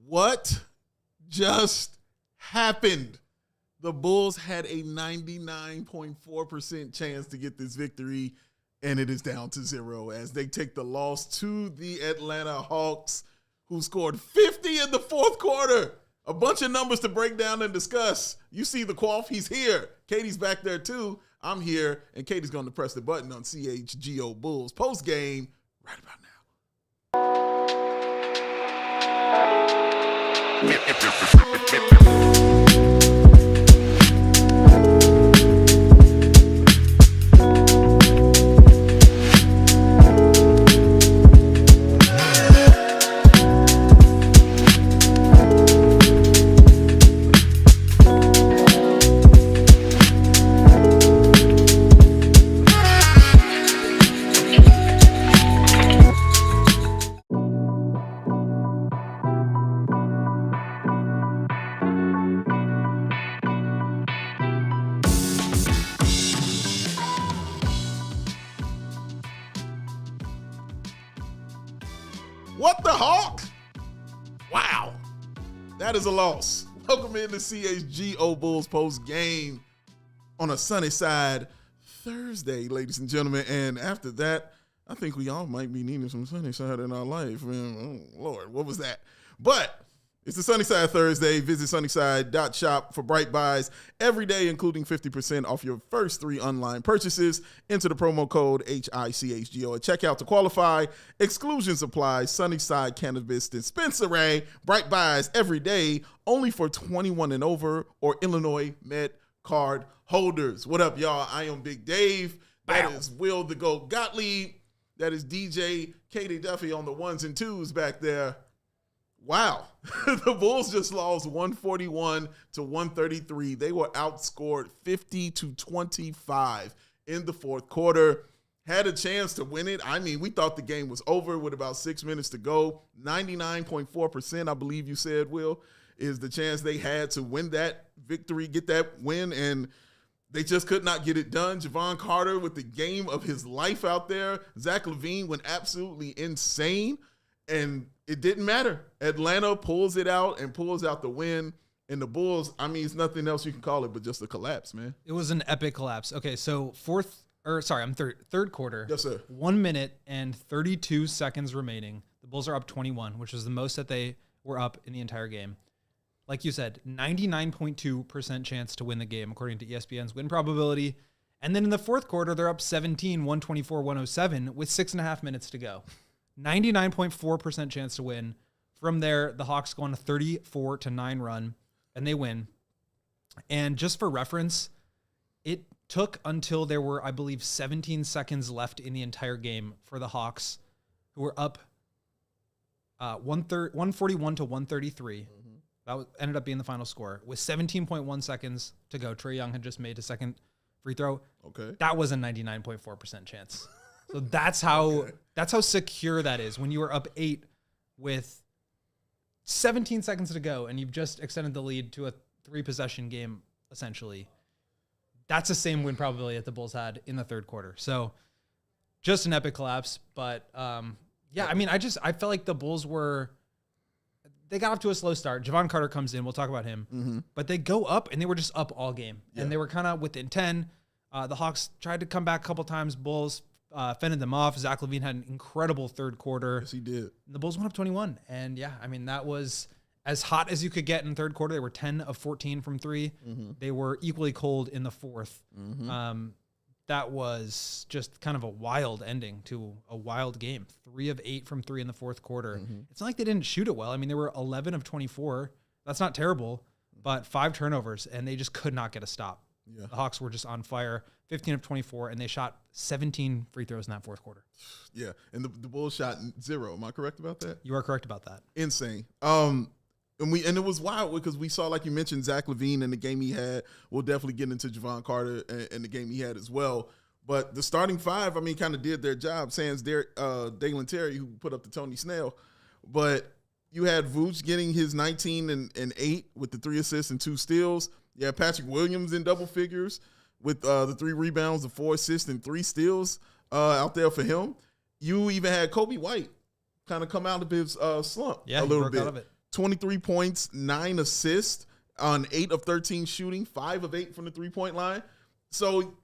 What just happened? The Bulls had a 99.4% chance to get this victory, and it is down to 0 as they take the loss to the Atlanta Hawks, who scored 50 in the fourth quarter. A bunch of numbers to break down and discuss. You see the Quaff, he's here. Katie's back there too. I'm here, and Katie's going to press the button on CHGO Bulls post-game right about now. What the Hawk? Wow. That is a loss. Welcome into CHGO Bulls post game on a sunny side Thursday, ladies and gentlemen. And after that, I think we all might be needing some sunny side in our life. Man, oh, Lord, what was that? But it's the Sunny Side Thursday. Visit sunnyside.shop for bright buys every day, including 50% off your first 3 online purchases. Enter the promo code HICHGO at checkout to qualify. Exclusions apply. Sunnyside Cannabis Dispensary. Bright buys every day, only for 21 and over or Illinois Med card holders. What up, y'all? I am Big Dave. That is Will the Goat Gottlieb. That is DJ Katie Duffy on the ones and twos back there. Wow. The Bulls just lost 141 to 133. They were outscored 50-25 in the fourth quarter. Had a chance to win it. I mean, we thought the game was over with about 6 minutes to go. 99.4%, I believe you said, Will, is the chance they had to win that victory, get that win, and they just could not get it done. Jevon Carter with the game of his life out there. Zach LaVine went absolutely insane, and it didn't matter. Atlanta pulls it out and pulls out the win. And the Bulls, I mean, it's nothing else you can call it but just a collapse, man. It was an epic collapse. Okay, so third quarter. Yes, sir. 1 minute and 32 seconds remaining. The Bulls are up 21, which is the most that they were up in the entire game. Like you said, 99.2% chance to win the game, according to ESPN's win probability. And then in the fourth quarter, they're up 17, 124-107 with 6.5 minutes to go. 99.4% chance to win. From there, the Hawks go on a 34-9 run, and they win. And just for reference, it took until there were, I believe, 17 seconds left in the entire game for the Hawks, who were up 141 to 133. That ended up being the final score. With 17.1 seconds to go, Trae Young had just made a second free throw. Okay. That was a 99.4% chance. So that's how secure that is. When you were up 8 with 17 seconds to go and you've just extended the lead to a 3-possession game, essentially. That's the same win probability that the Bulls had in the third quarter. So just an epic collapse. But yeah, I mean, I felt like the Bulls they got off to a slow start. Jevon Carter comes in. We'll talk about him. But they go up, and they were just up all game. Yeah. And they were kind of within 10. The Hawks tried to come back a couple times. Bulls fended them off. Zach LaVine had an incredible third quarter. Yes, he did. The Bulls went up 21. And, yeah, I mean, that was as hot as you could get in the third quarter. They were 10 of 14 from 3. They were equally cold in the fourth. That was just kind of a wild ending to a wild game. 3 of 8 from 3 in the fourth quarter. It's not like they didn't shoot it well. I mean, they were 11 of 24. That's not terrible, but 5 turnovers, and they just could not get a stop. Yeah. The Hawks were just on fire, 15 of 24, and they shot 17 free throws in that fourth quarter. Yeah, and the Bulls shot 0. Am I correct about that? You are correct about that. Insane. And it was wild because we saw, like you mentioned, Zach LaVine and the game he had. We'll definitely get into Jevon Carter and the game he had as well. But the starting 5, I mean, kind of did their job. Sans Dalen Terry, who put up the Tony Snell. But you had Vooch getting his 19 and 8 with the 3 assists and 2 steals. You had Patrick Williams in double figures with the 3 rebounds, the 4 assists, and 3 steals out there for him. You even had Kobe White kind of come out of his slump a little bit. Out of it. 23 points, 9 assists on 8 of 13 shooting, 5 of 8 from the three-point line. So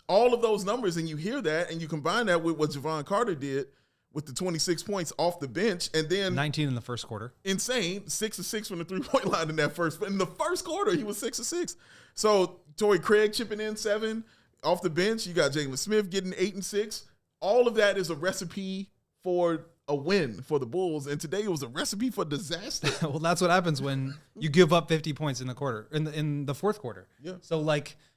all of those numbers, and you hear that, and you combine that with what Javon Carter did with the 26 points off the bench, and then 19 in the first quarter. Insane, 6 of 6 from the three-point line in the first quarter, he was 6 of 6. So Torrey Craig chipping in 7 off the bench. You got Jalen Smith getting 8 and 6. All of that is a recipe for a win for the Bulls, and today it was a recipe for disaster. Well, that's what happens when you give up 50 points in the fourth quarter. Yeah. So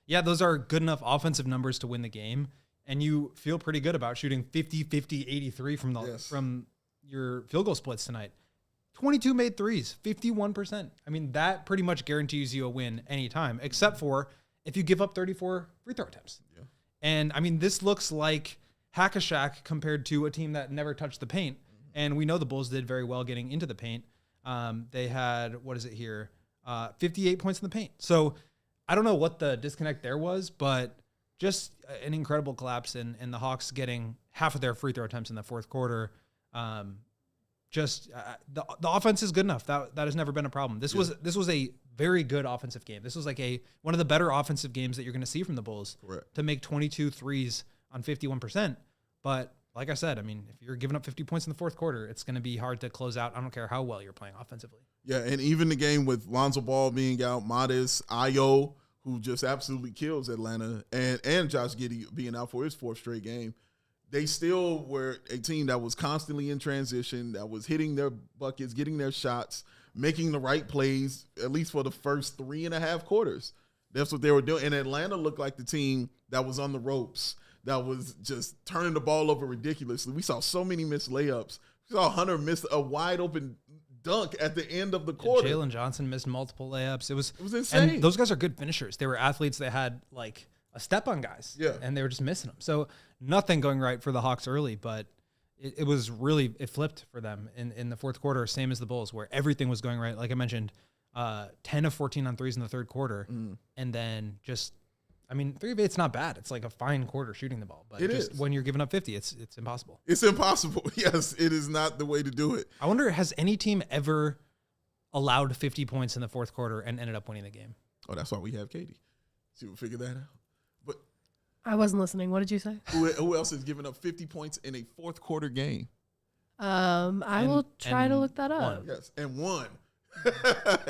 those are good enough offensive numbers to win the game, and you feel pretty good about shooting 50, 50, 83 from your field goal splits tonight. 22 made threes, 51%. I mean, that pretty much guarantees you a win anytime, except for if you give up 34 free throw attempts. Yeah. And I mean, this looks like hack-a-shack compared to a team that never touched the paint. And we know the Bulls did very well getting into the paint. They had, 58 points in the paint. So I don't know what the disconnect there was, but just an incredible collapse in the Hawks getting half of their free throw attempts in the fourth quarter. The offense is good enough. That has never been a problem. This was a very good offensive game. This was like one of the better offensive games that you're going to see from the Bulls. Correct. To make 22 threes on 51%. But like I said, I mean, if you're giving up 50 points in the fourth quarter, it's going to be hard to close out. I don't care how well you're playing offensively. Yeah, and even the game with Lonzo Ball being out, Modest, Ayo, who just absolutely kills Atlanta, and Josh Giddey being out for his 4th straight game, they still were a team that was constantly in transition, that was hitting their buckets, getting their shots, making the right plays, at least for the first 3.5 quarters. That's what they were doing. And Atlanta looked like the team that was on the ropes, that was just turning the ball over ridiculously. We saw so many missed layups. We saw Hunter miss a wide open dunk at the end of the quarter. Jalen Johnson missed multiple layups. It was insane. And those guys are good finishers. They were athletes. They had like a step on guys. Yeah. And they were just missing them. So nothing going right for the Hawks early, but it was really, it flipped for them in the fourth quarter, same as the Bulls, where everything was going right. Like I mentioned, 10 of 14 on threes in the third quarter. And then just, I mean, 3 of 8's not bad. It's like a fine quarter shooting the ball. But when you're giving up 50, it's impossible. It's impossible. Yes, it is not the way to do it. I wonder, has any team ever allowed 50 points in the fourth quarter and ended up winning the game? Oh, that's why we have Katie. She will figure that out. But I wasn't listening. What did you say? Who else has given up 50 points in a fourth quarter game? I will try to look that up. Yes, and won.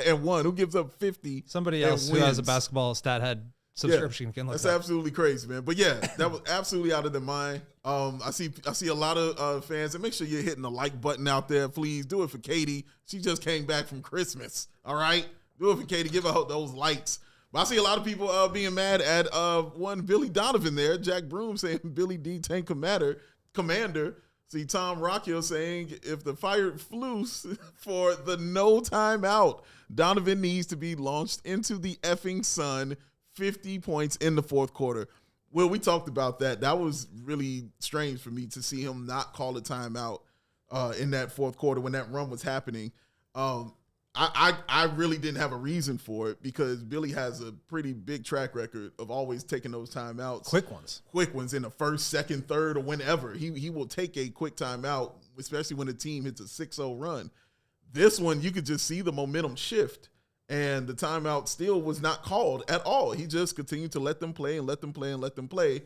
And won. Who gives up 50? Somebody else who has a basketball stat head subscription can look. That's absolutely crazy, man. But yeah, that was absolutely out of their mind. I see a lot of fans, and make sure you're hitting the like button out there. Please do it for Katie. She just came back from Christmas. All right, do it for Katie. Give her those lights. But I see a lot of people being mad at one Billy Donovan there. Jack Broom saying Billy D Tank Commander. See Tom Rockhill saying if the fire flews for the no timeout, Donovan needs to be launched into the effing sun. 50 points in the fourth quarter. Well, we talked about that. That was really strange for me to see him not call a timeout in that fourth quarter when that run was happening. I really didn't have a reason for it because Billy has a pretty big track record of always taking those timeouts. Quick ones in the first, second, third, or whenever. He will take a quick timeout, especially when the team hits a 6-0 run. This one, you could just see the momentum shift. And the timeout still was not called at all. He just continued to let them play and let them play and let them play.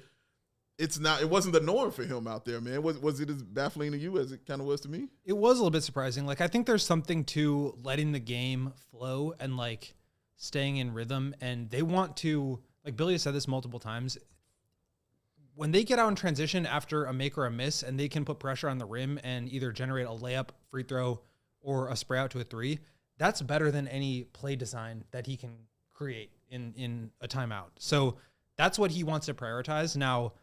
It wasn't the norm for him out there, man. Was it as baffling to you as it kind of was to me? It was a little bit surprising. Like, I think there's something to letting the game flow and like staying in rhythm. And they want to, like Billy has said this multiple times, when they get out in transition after a make or a miss and they can put pressure on the rim and either generate a layup, free throw, or a spray out to a 3, that's better than any play design that he can create in a timeout. So that's what he wants to prioritize. Now,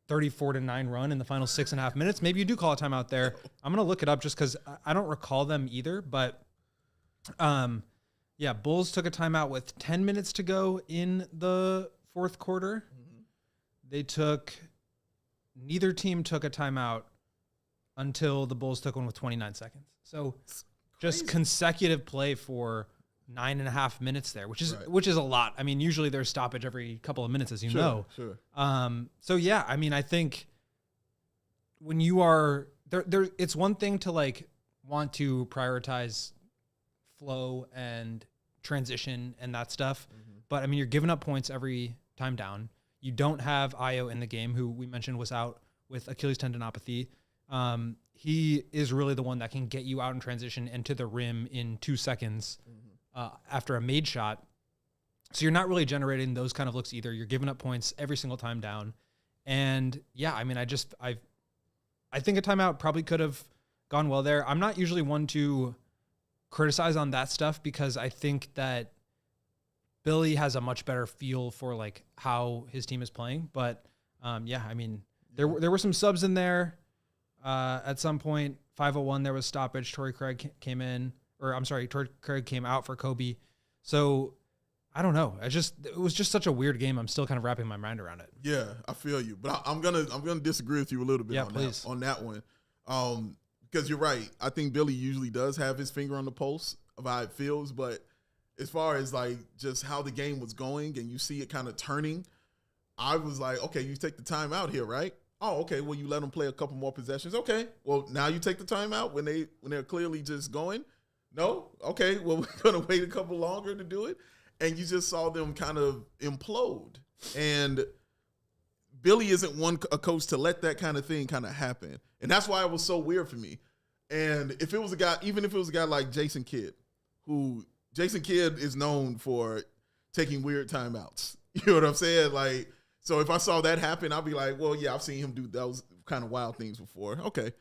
34-9 run in the final 6.5 minutes. Maybe you do call a timeout there. I'm going to look it up just because I don't recall them either. But, yeah, Bulls took a timeout with 10 minutes to go in the fourth quarter. Neither team took a timeout until the Bulls took one with 29 seconds. So just consecutive play for 9.5 minutes there, which is a lot. I mean, usually there's stoppage every couple of minutes, as you know. Sure. So yeah, I mean, I think when you are there, it's one thing to like want to prioritize flow and transition and that stuff. But I mean, you're giving up points every time down. You don't have Ayo in the game, who we mentioned was out with Achilles tendinopathy. He is really the one that can get you out in transition and to the rim in 2 seconds after a made shot. So you're not really generating those kind of looks either. You're giving up points every single time down. And yeah, I mean, I think a timeout probably could have gone well there. I'm not usually one to criticize on that stuff because I think that Billy has a much better feel for like how his team is playing. But yeah, I mean, there were some subs in there. At some point, 5:01, there was stoppage. Torrey Craig came in, or I'm sorry, Torrey Craig came out for Kobe. So I don't know. It was just such a weird game. I'm still kind of wrapping my mind around it. Yeah, I feel you, but I'm gonna disagree with you a little bit on that one. Because you're right. I think Billy usually does have his finger on the pulse of how it feels, but as far as like just how the game was going and you see it kind of turning, I was like, okay, you take the time out here, right? Oh, okay. Well, you let them play a couple more possessions. Okay. Well, now you take the time out when they're clearly just going. No. Okay. Well, we're gonna wait a couple longer to do it, and you just saw them kind of implode. And Billy isn't a coach to let that kind of thing kind of happen, and that's why it was so weird for me. And if it was a guy like Jason Kidd, who Jason Kidd is known for taking weird timeouts. You know what I'm saying? Like. So if I saw that happen, I'd be like, well, yeah, I've seen him do those kind of wild things before. Okay.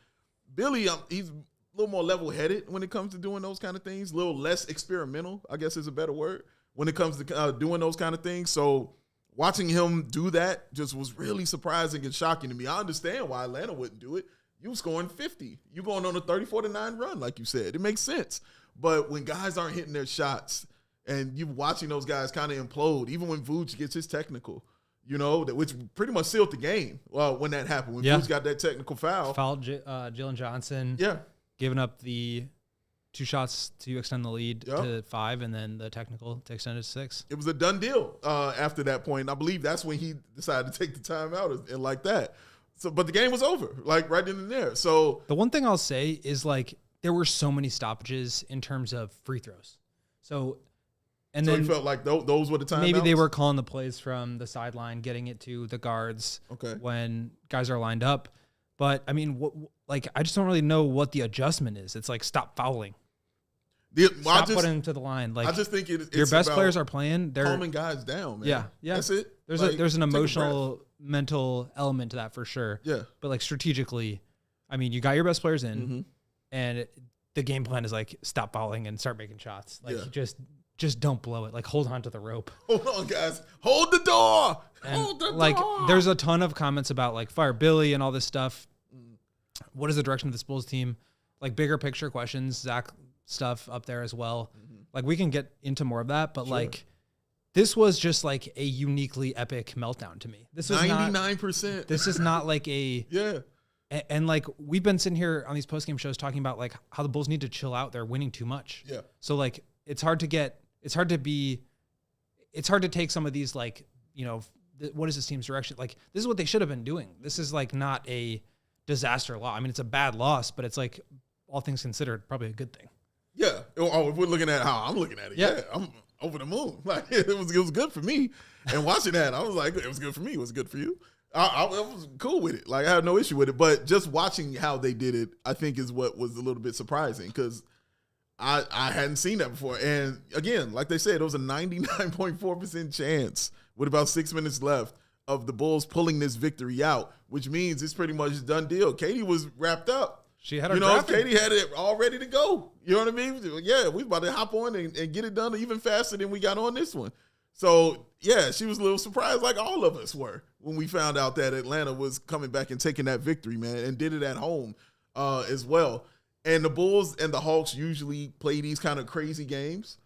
Billy, he's a little more level-headed when it comes to doing those kind of things, a little less experimental, I guess is a better word, when it comes to doing those kind of things. So watching him do that just was really surprising and shocking to me. I understand why Atlanta wouldn't do it. You scoring 50. You going on a 34-9 run, like you said. It makes sense. But when guys aren't hitting their shots and you watching those guys kind of implode, even when Vooch gets his technical, you know, which pretty much sealed the game when that happened. When Vooch got that technical foul. Fouled Jalen Johnson. Yeah. Giving up the 2 shots to extend the lead to 5 and then the technical to extend it to 6. It was a done deal after that point. And I believe that's when he decided to take the time out and like that. So, but the game was over, like right in and there. So the one thing I'll say is like there were so many stoppages in terms of free throws. So then you felt like those were the timeouts? Maybe they were calling the plays from the sideline, getting it to the guards when guys are lined up. But, I mean, I just don't really know what the adjustment is. It's like, stop fouling. Stop putting them to the line. Like, I just think it's your best players are playing. They're calming guys down, man. Yeah. That's it. There's an emotional, mental element to that for sure. Yeah. But, like, strategically, I mean, you got your best players in, and the game plan is, like, stop fouling and start making shots. Like, just don't blow it. Like, hold on to the rope. Hold on, guys. Hold the door. Hold the door. There's a ton of comments about, like, fire Billy and all this stuff. What is the direction of this Bulls team? Like, bigger picture questions, Zach stuff up there as well. Like, we can get into more of that, but, like, this was just, like, a uniquely epic meltdown to me. This was 99%. This is not, like, a... Yeah. And, like, we've been sitting here on these postgame shows talking about, like, how the Bulls need to chill out. They're winning too much. Yeah. So, like, it's hard to take some of these, like, you know, what is this team's direction? Like, this is what they should have been doing. This is, like, not a disaster loss. I mean, it's a bad loss, but it's, like, all things considered, probably a good thing. Yeah. Oh, if we're looking at how I'm looking at it, yeah, I'm over the moon. Like, it was good for me. And watching that, I was like, it was good for me. It was good for you. I was cool with it. Like, I had no issue with it. But just watching how they did it, I think is what was a little bit surprising because I hadn't seen that before. And again, like they said, it was a 99.4% chance with about 6 minutes left of the Bulls pulling this victory out, which means it's pretty much a done deal. Katie was wrapped up. She had her drafted. Katie had it all ready to go. You know what I mean? Yeah, we about to hop on and get it done even faster than we got on this one. So, yeah, she was a little surprised like all of us were when we found out that Atlanta was coming back and taking that victory, man, and did it at home as well. And the Bulls and the Hawks usually play these kind of crazy games.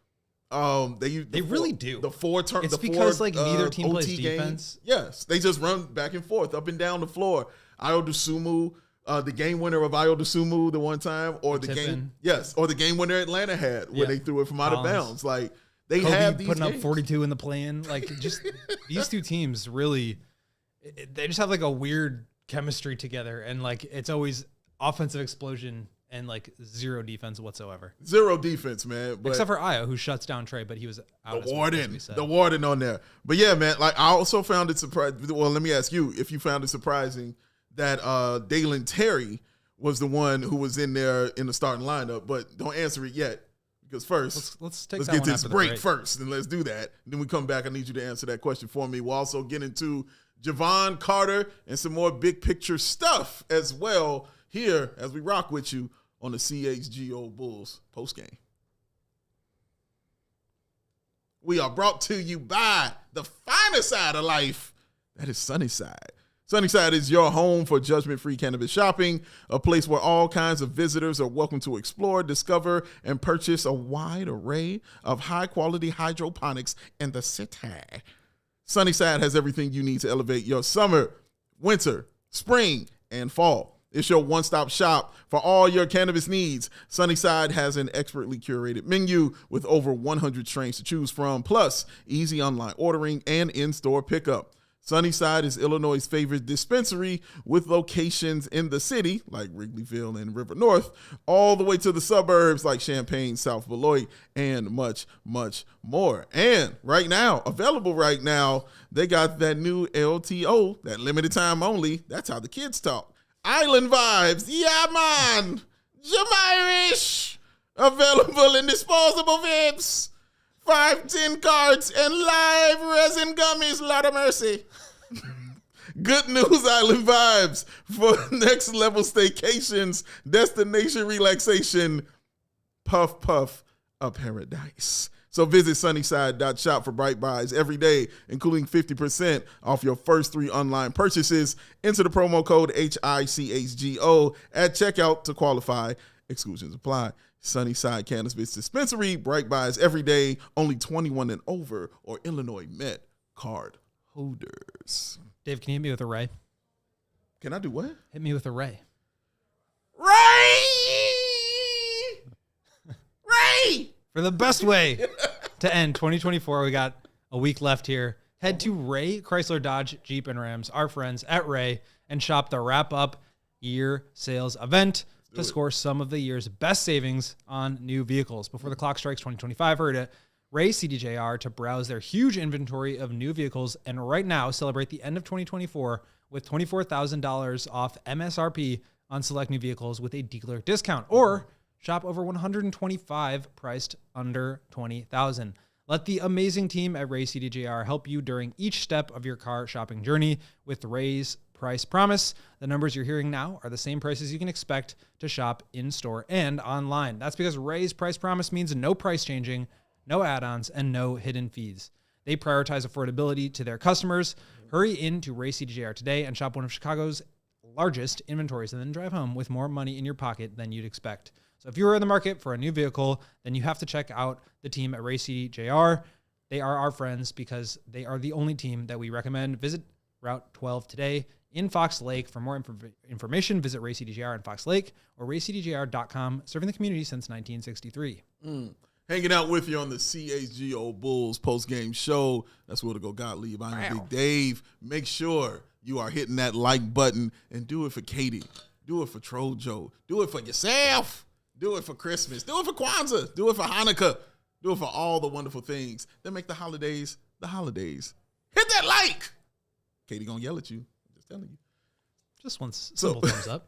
They really do. It's because neither team OT plays defense. Yes, they just run back and forth, up and down the floor. Ayo Dosunmu, the game winner of Ayo Dosunmu the one time, or the game winner Atlanta had when they threw it from out of bounds. Like they Kobe have these putting games. up 42 in the play-in. Like just these two teams really, they just have like a weird chemistry together, and like it's always offensive explosion and like zero defense whatsoever. Zero defense, man. But except for Io, who shuts down Trey, but he was out. The warden on there. But yeah, man, like I also found it surprising. Well, let me ask you if you found it surprising that Dalen Terry was the one who was in there in the starting lineup, but don't answer it yet. Because first, let's get this break first, and let's do that. And then we come back. I need you to answer that question for me. We'll also get into Javon Carter and some more big picture stuff as well here as we rock with you on the CHGO Bulls postgame. We are brought to you by the finer side of life. That is Sunnyside. Sunnyside is your home for judgment-free cannabis shopping, a place where all kinds of visitors are welcome to explore, discover, and purchase a wide array of high-quality hydroponics in the city. Sunnyside has everything you need to elevate your summer, winter, spring, and fall. It's your one-stop shop for all your cannabis needs. Sunnyside has an expertly curated menu with over 100 strains to choose from, plus easy online ordering and in-store pickup. Sunnyside is Illinois' favorite dispensary with locations in the city, like Wrigleyville and River North, all the way to the suburbs like Champaign, South Beloit, and much, much more. And available right now, they got that new LTO, that limited time only. That's how the kids talk. Island Vibes, yeah, man. Jamirish, available in disposable vapes. 5-10 cards and live resin gummies. Lord of mercy. Good news, Island Vibes. For next level staycations, destination relaxation, puff puff a paradise. So visit sunnyside.shop for bright buys every day, including 50% off your first 3 online purchases. Enter the promo code HICHGO at checkout to qualify. Exclusions apply. Sunnyside Cannabis Dispensary, bright buys every day, only 21 and over, or Illinois Met card holders. Dave, can you hit me with a Ray? Can I do what? Hit me with a Ray. Ray! For the best way to end 2024, we got a week left here. Head to Ray Chrysler Dodge Jeep and Rams, our friends at Ray, and shop the wrap up year sales event to score some of the year's best savings on new vehicles. Before the clock strikes 2025, hurry to Ray CDJR to browse their huge inventory of new vehicles, and right now celebrate the end of 2024 with $24,000 off MSRP on select new vehicles with a dealer discount, or shop over 125 priced under $20,000. Let the amazing team at Ray CDJR help you during each step of your car shopping journey with Ray's Price Promise. The numbers you're hearing now are the same prices you can expect to shop in-store and online. That's because Ray's Price Promise means no price changing, no add-ons, and no hidden fees. They prioritize affordability to their customers. Hurry into Ray CDJR today and shop one of Chicago's largest inventories, and then drive home with more money in your pocket than you'd expect. So if you're in the market for a new vehicle, then you have to check out the team at Ray CDJR. They are our friends because they are the only team that we recommend. Visit Route 12 today in Fox Lake. For more information, visit Ray CDJR in Fox Lake or raycdjr.com, serving the community since 1963. Hanging out with you on the CHGO Bulls post-game show. That's Will to Go Gottlieb. I'm Big Dave. Make sure you are hitting that like button and do it for Katie. Do it for Trojo. Do it for yourself. Do it for Christmas. Do it for Kwanzaa. Do it for Hanukkah. Do it for all the wonderful things that make the holidays the holidays. Hit that like. Katie gonna yell at you. I'm just telling you. Just one simple thumbs up.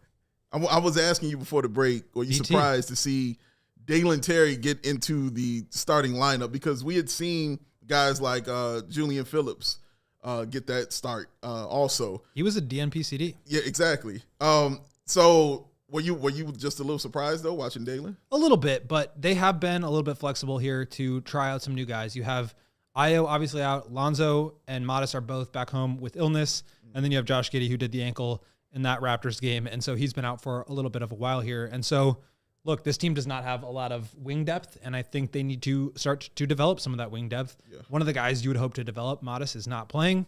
I was asking you before the break, were you surprised to see Dalen Terry get into the starting lineup? Because we had seen guys like Julian Phillips get that start also. He was a DNP CD. Yeah, exactly. So were you just a little surprised though watching Dalen? A little bit, but they have been a little bit flexible here to try out some new guys. You have Io obviously out. Lonzo and Modest are both back home with illness, and then you have Josh Giddey who did the ankle in that Raptors game, and so he's been out for a little bit of a while here. And so, look, this team does not have a lot of wing depth, and I think they need to start to develop some of that wing depth. Yeah. One of the guys you would hope to develop, Modest, is not playing.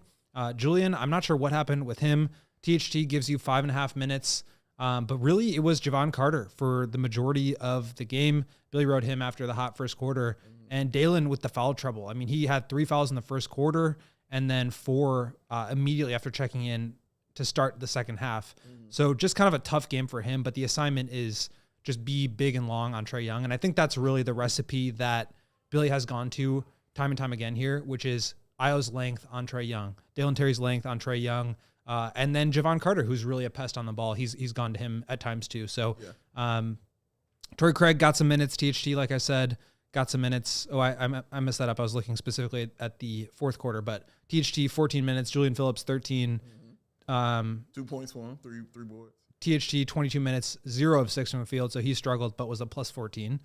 Julian, I'm not sure what happened with him. THT gives you 5.5 minutes. But really, it was Javon Carter for the majority of the game. Billy rode him after the hot first quarter. And Dalen with the foul trouble. I mean, he had 3 fouls in the first quarter and then 4 immediately after checking in to start the second half. So just kind of a tough game for him. But the assignment is just be big and long on Trae Young. And I think that's really the recipe that Billy has gone to time and time again here, which is Ayo's length on Trae Young, Dalen Terry's length on Trae Young, and then Javon Carter, who's really a pest on the ball. He's gone to him at times too. So Torrey Craig got some minutes. THT, like I said, got some minutes. Oh, I messed that up. I was looking specifically at the fourth quarter, but THT 14 minutes, Julian Phillips 13. 2 points for him, three boards. THT 22 minutes, 0 of 6 from the field, so he struggled, but was a plus 14.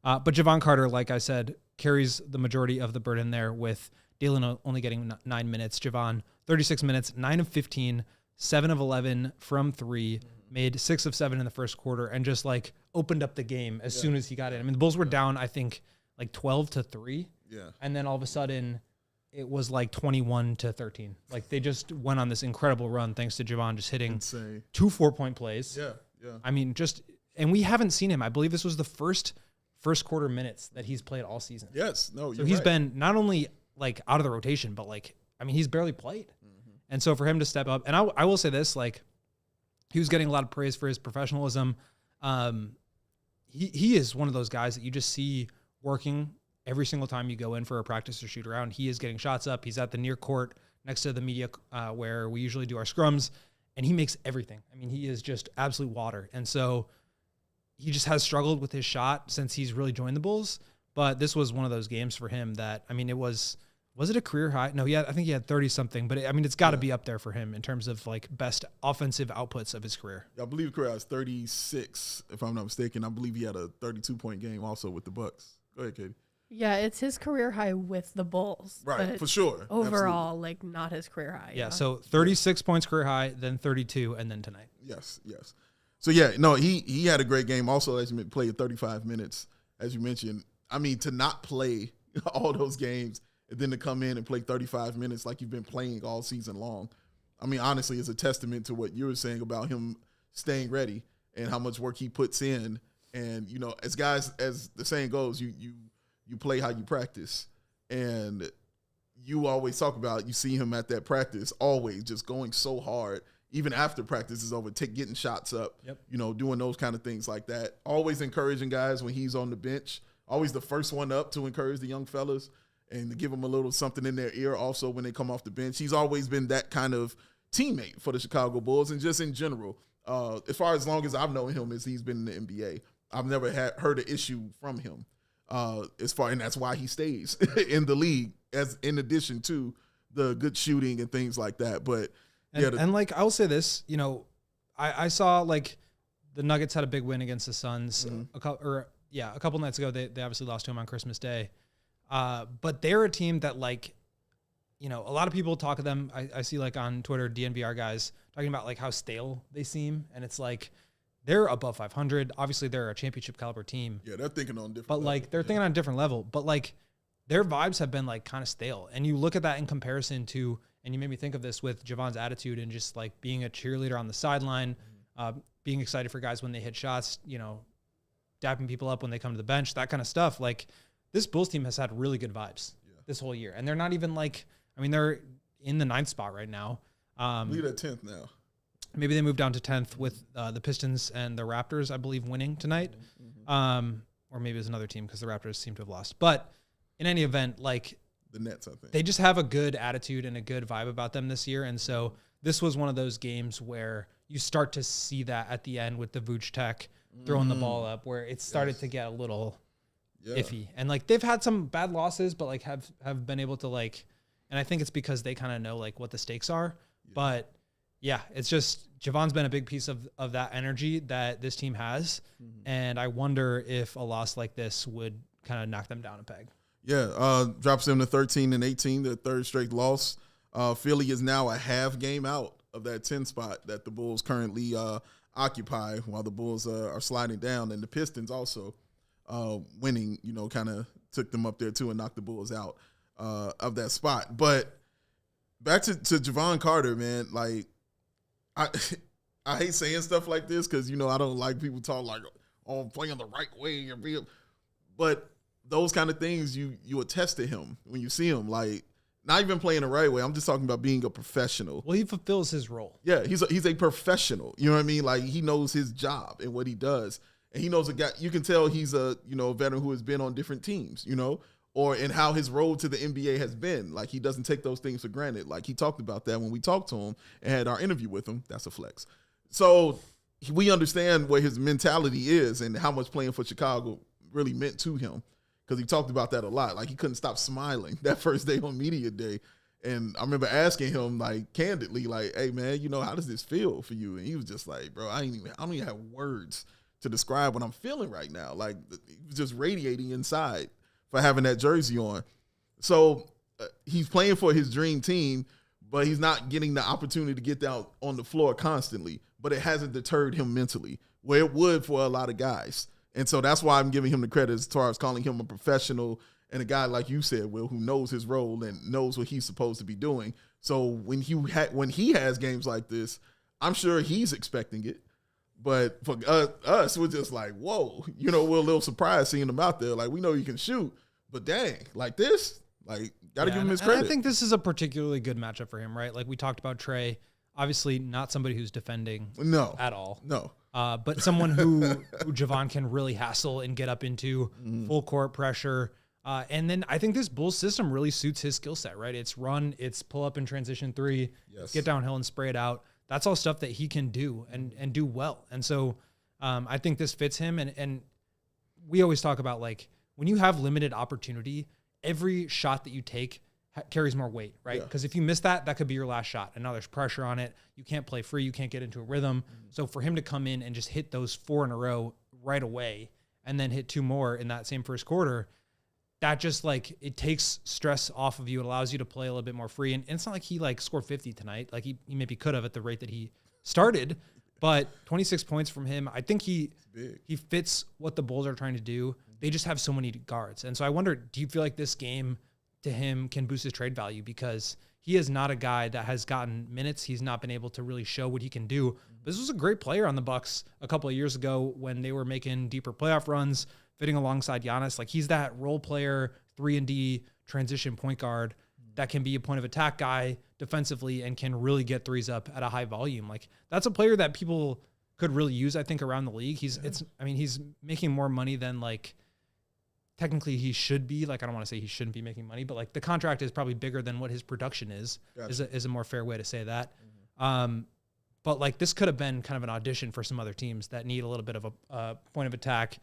But Javon Carter, like I said, carries the majority of the burden there, with Dalen only getting 9 minutes. Javon 36 minutes, 9 of 15, 7 of 11 from 3. Made 6 of 7 in the first quarter, and just like opened up the game as soon as he got in. I mean, the Bulls were down, I think, like 12-3. Yeah. And then all of a sudden it was like 21-13. Like they just went on this incredible run thanks to Javon just hitting 2 4-point plays. Yeah. I mean, and we haven't seen him. I believe this was the first quarter minutes that he's played all season. Yes. No, so he's been not only like out of the rotation, but like, I mean, he's barely played. And so for him to step up, and I will say this, like, he was getting a lot of praise for his professionalism. He is one of those guys that you just see working every single time you go in for a practice or shoot around. He is getting shots up. He's at the near court next to the media where we usually do our scrums, and he makes everything. I mean, he is just absolute water. And so he just has struggled with his shot since he's really joined the Bulls. But this was one of those games for him that, I mean, was it a career high? No, I think he had 30 something, but I mean, it's got to be up there for him in terms of like best offensive outputs of his career. I believe career is 36, if I'm not mistaken. I believe he had a 32-point game also with the Bucks. Go ahead, Katie. Yeah, it's his career high with the Bulls. Right, for sure. Overall, like not his career high. Yeah, so 36 points career high, then 32, and then tonight. Yes. So yeah, no, he had a great game. Also, as you played 35 minutes, as you mentioned. I mean, to not play all those games and then to come in and play 35 minutes like you've been playing all season long, I mean, honestly, it's a testament to what you were saying about him staying ready and how much work he puts in. And, you know, as guys, as the saying goes, you play how you practice. And you always talk about, you see him at that practice always just going so hard, even after practice is over, getting shots up, you know, doing those kind of things like that. Always encouraging guys when he's on the bench. Always the first one up to encourage the young fellas and to give them a little something in their ear also when they come off the bench. He's always been that kind of teammate for the Chicago Bulls, and just in general. As long as I've known him, as he's been in the NBA, I've never heard an issue from him. And that's why he stays in the league, as in addition to the good shooting and things like that. But and like I'll say this, you know, I saw like the Nuggets had a big win against the Suns a couple nights ago. They obviously lost to him on Christmas Day, but they're a team that, like, you know, a lot of people talk to them. I see like on Twitter DNVR guys talking about like how stale they seem, and it's like they're above 500. Obviously, they're a championship caliber team. Yeah, they're thinking on different. But like they're thinking on a different level. But like their vibes have been like kind of stale, and you look at that in comparison to, and you made me think of this with Javon's attitude and just like being a cheerleader on the sideline, being excited for guys when they hit shots, you know, dapping people up when they come to the bench, that kind of stuff. Like this Bulls team has had really good vibes this whole year, and they're not even like, I mean, they're in the 9th spot right now. Lead at 10th now. Maybe they moved down to 10th with the Pistons and the Raptors, I believe, winning tonight. Or maybe it was another team because the Raptors seem to have lost. But in any event, like the Nets, I think. They just have a good attitude and a good vibe about them this year. And so this was one of those games where you start to see that at the end with the Vooch Tech throwing the ball up, where it started to get a little iffy. And like they've had some bad losses, but like have been able to like, and I think it's because they kind of know like what the stakes are. But yeah, it's just Javon's been a big piece of that energy that this team has. And I wonder if a loss like this would kind of knock them down a peg. Yeah, drops them to 13-18, their third straight loss. Philly is now a half game out of that 10 spot that the Bulls currently occupy, while the Bulls are sliding down. And the Pistons also winning, you know, kind of took them up there too and knocked the Bulls out of that spot. But back to Javon Carter, man, like I hate saying stuff like this because, you know, I don't like people talk like, oh, I'm playing the right way. But those kind of things, you attest to him when you see him, like not even playing the right way. I'm just talking about being a professional. Well, he fulfills his role. Yeah, he's a professional. You know what I mean? Like he knows his job and what he does. And he knows a guy. You can tell he's a veteran who has been on different teams, or in how his road to the NBA has been. Like, he doesn't take those things for granted. Like, he talked about that when we talked to him and had our interview with him. That's a flex. So we understand what his mentality is and how much playing for Chicago really meant to him, because he talked about that a lot. Like, he couldn't stop smiling that first day on media day. And I remember asking him, like, candidly, like, hey, man, how does this feel for you? And he was just like, bro, I don't even have words to describe what I'm feeling right now. Like, he was just radiating inside for having that jersey on. So he's playing for his dream team, but he's not getting the opportunity to get down on the floor constantly. But it hasn't deterred him mentally, where it would for a lot of guys. And so that's why I'm giving him the credit as far as calling him a professional and a guy, like you said, Will, who knows his role and knows what he's supposed to be doing. So when he has games like this, I'm sure he's expecting it. But for us, we're just like, whoa, we're a little surprised seeing him out there. Like, we know you can shoot, but dang, like this, like, got to give him his credit. I think this is a particularly good matchup for him, right? Like, we talked about Trey, obviously not somebody who's defending at all. No. But someone who Javon can really hassle and get up into full court pressure. And then I think this Bulls system really suits his skill set, right? It's run, it's pull up and transition three, get downhill and spray it out. That's all stuff that he can do and do well. And so I think this fits him. And we always talk about, like, when you have limited opportunity, every shot that you take carries more weight, right? Because if you miss that could be your last shot. And now there's pressure on it. You can't play free. You can't get into a rhythm. So for him to come in and just hit those 4 in a row right away and then hit 2 more in that same first quarter, that just, like, it takes stress off of you. It allows you to play a little bit more free. And it's not like he, like, scored 50 tonight. Like, he maybe could have at the rate that he started, but 26 points from him. I think he fits what the Bulls are trying to do. They just have so many guards. And so I wonder, do you feel like this game to him can boost his trade value? Because he is not a guy that has gotten minutes. He's not been able to really show what he can do. This was a great player on the Bucks a couple of years ago when they were making deeper playoff runs, fitting alongside Giannis. Like, he's that role player, 3-and-D transition point guard that can be a point of attack guy defensively and can really get threes up at a high volume. Like, that's a player that people could really use, I think, around the league. He's making more money than, like, technically he should be. Like, I don't want to say he shouldn't be making money, but, like, the contract is probably bigger than what his production is, is a more fair way to say that. But, like, this could have been kind of an audition for some other teams that need a little bit of a point of attack,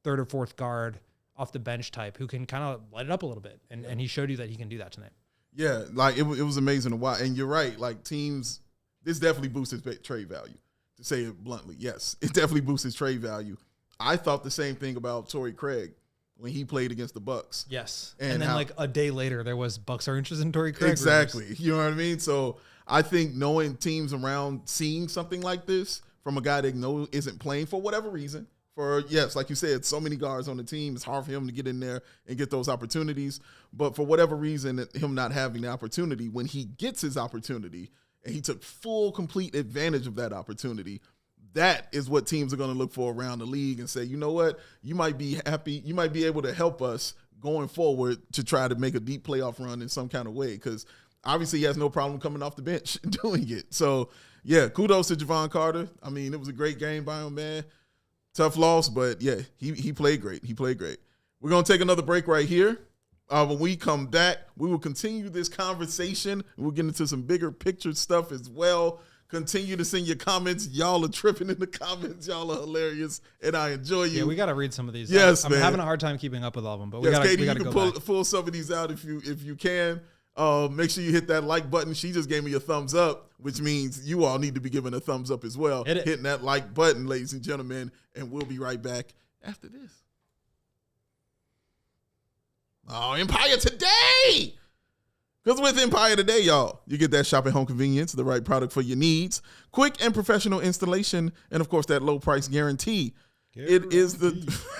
third or fourth guard off the bench type who can kind of light it up a little bit. And he showed you that he can do that tonight. Yeah, like, it was amazing to watch. And you're right, like, teams, this definitely boosts his trade value, to say it bluntly. Yes, it definitely boosts his trade value. I thought the same thing about Torrey Craig when he played against the Bucks. Yes. And then, like, a day later, there was Bucks are interested in Torrey Craig. Exactly. Rumors. You know what I mean? So I think knowing teams around seeing something like this from a guy they know isn't playing for whatever reason, like you said, so many guards on the team, it's hard for him to get in there and get those opportunities. But for whatever reason, him not having the opportunity, when he gets his opportunity and he took full, complete advantage of that opportunity, that is what teams are going to look for around the league and say, you know what, you might be happy, you might be able to help us going forward to try to make a deep playoff run in some kind of way, because obviously he has no problem coming off the bench doing it. So, yeah, kudos to Javon Carter. I mean, it was a great game by him, man. Tough loss, but, yeah, he played great. He played great. We're going to take another break right here. When we come back, we will continue this conversation. We'll get into some bigger picture stuff as well. Continue to send your comments. Y'all are tripping in the comments. Y'all are hilarious, and I enjoy you. Yeah, we got to read some of these. Yes, I'm having a hard time keeping up with all of them, but we got to go pull some of these out if you can. Make sure you hit that like button. She just gave me a thumbs up, which means you all need to be giving a thumbs up as well. Hitting that like button, ladies and gentlemen, and we'll be right back after this. Oh, Empire Today! Because with Empire Today, y'all, you get that shop at home convenience, the right product for your needs, quick and professional installation, and, of course, that low price guarantee. It is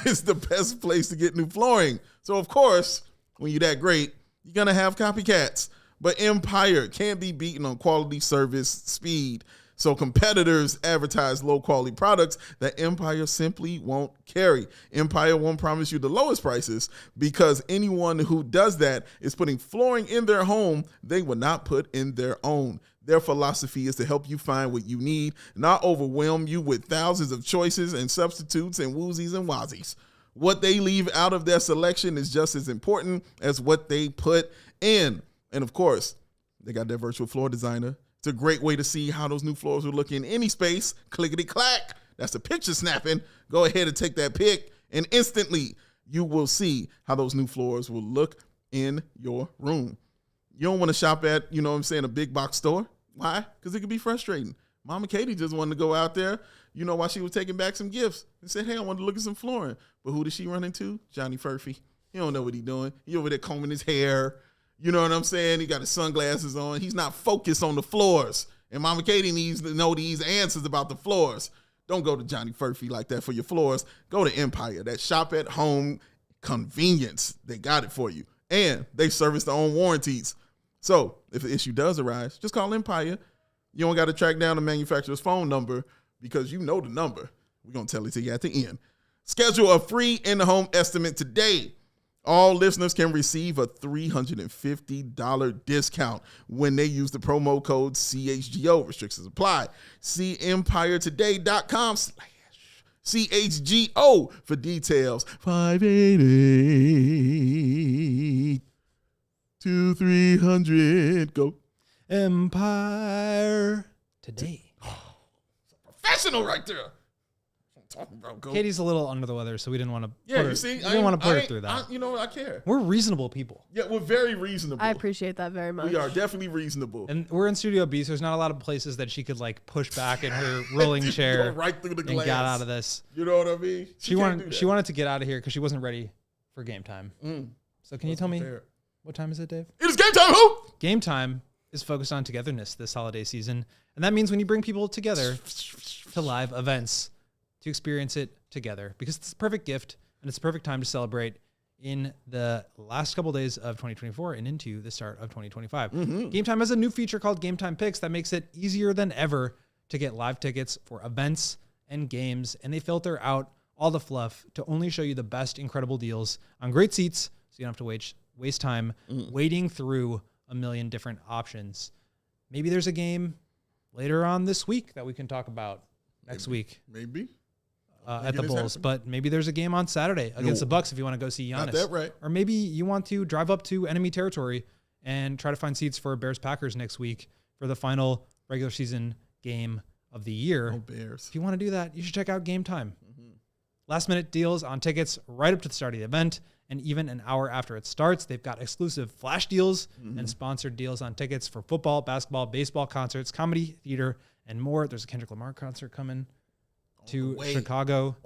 it's the best place to get new flooring. So, of course, when you're that great, you're going to have copycats. But Empire can't be beaten on quality, service, speed. So competitors advertise low-quality products that Empire simply won't carry. Empire won't promise you the lowest prices because anyone who does that is putting flooring in their home they would not put in their own. Their philosophy is to help you find what you need, not overwhelm you with thousands of choices and substitutes and woozies and wazies. What they leave out of their selection is just as important as what they put in. And of course, they got their virtual floor designer. It's a great way to see how those new floors will look in any space. Clickety-clack. That's the picture snapping. Go ahead and take that pic, and instantly you will see how those new floors will look in your room. You don't want to shop at, a big box store. Why? Because it can be frustrating. Mama Katie just wanted to go out there, while she was taking back some gifts and said, hey, I want to look at some flooring. But who did she run into? Johnny Furphy. He don't know what he's doing. He over there combing his hair. You know what I'm saying? He got his sunglasses on. He's not focused on the floors. And Mama Katie needs to know these answers about the floors. Don't go to Johnny Furphy like that for your floors. Go to Empire. That shop at home convenience. They got it for you. And they service their own warranties. So if an issue does arise, just call Empire. You don't got to track down the manufacturer's phone number because you know the number. We're going to tell it to you at the end. Schedule a free in-the-home estimate today. All listeners can receive a $350 discount when they use the promo code CHGO. Restrictions apply. See EmpireToday.com/CHGO for details. 588-2300. Go. Empire Today. Professional right there. Talking about go. Katie's a little under the weather, so we didn't want to. Yeah, we didn't want to put her through that. I care. We're reasonable people, Yeah, we're very reasonable. I appreciate that very much. We are definitely reasonable. and we're in Studio B, so there's not a lot of places that she could push back in her rolling chair Go right through the glass and get out of this. You know what I mean? She wanted to get out of here because she wasn't ready for game time. So can you tell me what time is it, Dave? It is game time. Who? Game time is focused on togetherness this holiday season, and that means when you bring people together to live events to experience it together, because it's the perfect gift and it's the perfect time to celebrate in the last couple days of 2024 and into the start of 2025. Game Time has a new feature called Game Time Picks that makes it easier than ever to get live tickets for events and games, and they filter out all the fluff to only show you the best incredible deals on great seats, so you don't have to waste time wading through a million different options. Maybe there's a game later on this week that we can talk about next week. Maybe. At the Bulls, but maybe there's a game on Saturday against the Bucks if you want to go see Giannis. Got that right. Or maybe you want to drive up to enemy territory and try to find seats for Bears-Packers next week for the final regular season game of the year. Oh, Bears. If you want to do that, you should check out Game Time. Last-minute deals on tickets right up to the start of the event, and even an hour after it starts. They've got exclusive flash deals and sponsored deals on tickets for football, basketball, baseball concerts, comedy, theater, and more. There's a Kendrick Lamar concert coming to Chicago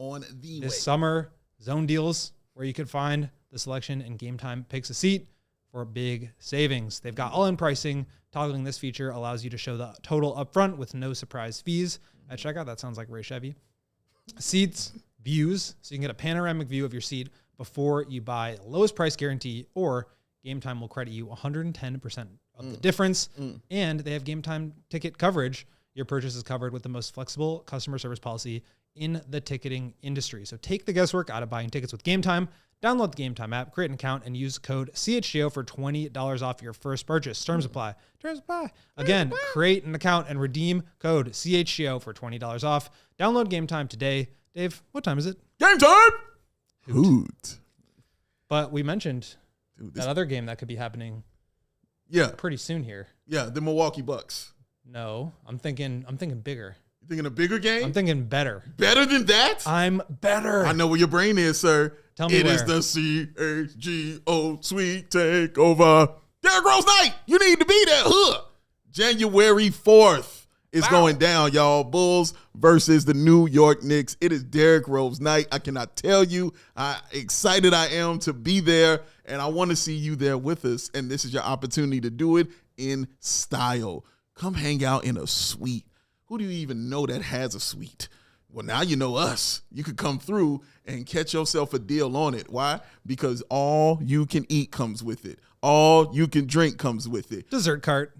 this summer. Zone deals where you can find the selection and Game Time picks a seat for big savings. They've got all-in pricing. Toggling this feature allows you to show the total upfront with no surprise fees at checkout. That sounds like Ray Chevy. Seats, views, so you can get a panoramic view of your seat before you buy. Lowest price guarantee, or Game Time will credit you 110% of the difference. And they have Game Time ticket coverage. Your purchase is covered with the most flexible customer service policy in the ticketing industry. So take the guesswork out of buying tickets with Game Time. Download the Game Time app, create an account, and use code CHGO for $20 off your first purchase. Terms apply. Again, create an account and redeem code CHGO for $20 off. Download Game Time today. Dave, what time is it? Game time! Hoot. But we mentioned that other game that could be happening pretty soon here. Yeah, the Milwaukee Bucks. No, I'm thinking bigger. You thinking a bigger game? I'm thinking better. Better than that? I'm better. I know where your brain is, sir. Tell me where. It is the CHGO Sweet Takeover. Derrick Rose night. You need to be there. January 4th is going down, y'all. Bulls versus the New York Knicks. It is Derrick Rose night. I cannot tell you how excited I am to be there, and I want to see you there with us, and this is your opportunity to do it in style. Come hang out in a suite. Who do you even know that has a suite? Well, now you know us. You could come through and catch yourself a deal on it. Why? Because all you can eat comes with it. All you can drink comes with it. Dessert cart.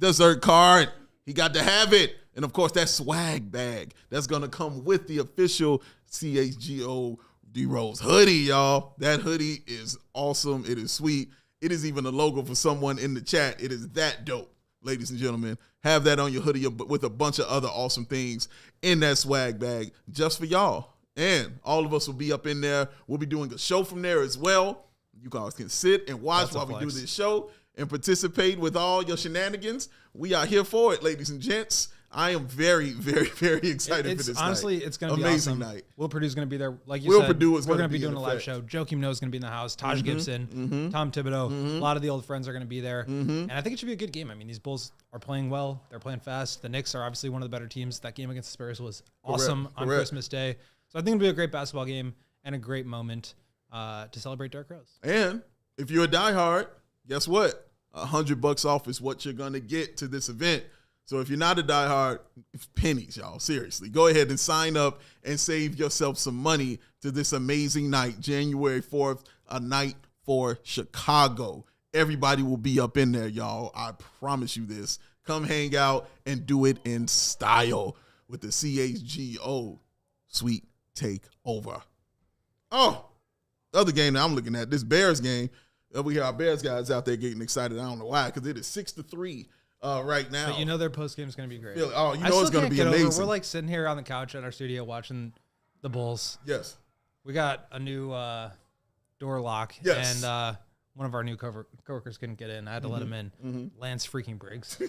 He got to have it. And, of course, that swag bag that's going to come with the official CHGO D-Rose hoodie, y'all. That hoodie is awesome. It is sweet. It is even a logo for someone in the chat. It is that dope. ladies and gentlemen. Have that on your hoodie with a bunch of other awesome things in that swag bag just for y'all. And all of us will be up in there. We'll be doing a show from there as well. You guys can sit and watch while we do this show and participate with all your shenanigans. We are here for it, ladies and gents. I am very, very, very excited for this honestly, night. it's going to be amazing awesome. night. Will Purdue's going to be there. Like you Will said, Purdue is we're gonna going to be be doing in a live effect. show. Joakim Noah is going to be in the house. Taj Gibson, Tom Thibodeau. A lot of the old friends are going to be there. And I think it should be a good game. I mean, these Bulls are playing well. They're playing fast. The Knicks are obviously one of the better teams. That game against the Spurs was awesome on Christmas Day. So I think it'll be a great basketball game and a great moment to celebrate Derrick Rose. And if you're a diehard, guess what? $100 off is what you're going to get to this event. So if you're not a diehard, it's pennies, y'all. Seriously. Go ahead and sign up and save yourself some money to this amazing night, January 4th, a night for Chicago. Everybody will be up in there, y'all. I promise you this. Come hang out and do it in style with the CHGO Sweet Takeover. Oh, the other game that I'm looking at, this Bears game. We hear our Bears guys out there getting excited. I don't know why, because it is 6-3 right now. But you know their post game is going to be great. Oh, you know it's going to be amazing. We're like sitting here on the couch in our studio watching the Bulls. Yes. We got a new door lock. Yes. And one of our new coworkers couldn't get in. I had to let him in. Lance freaking Briggs.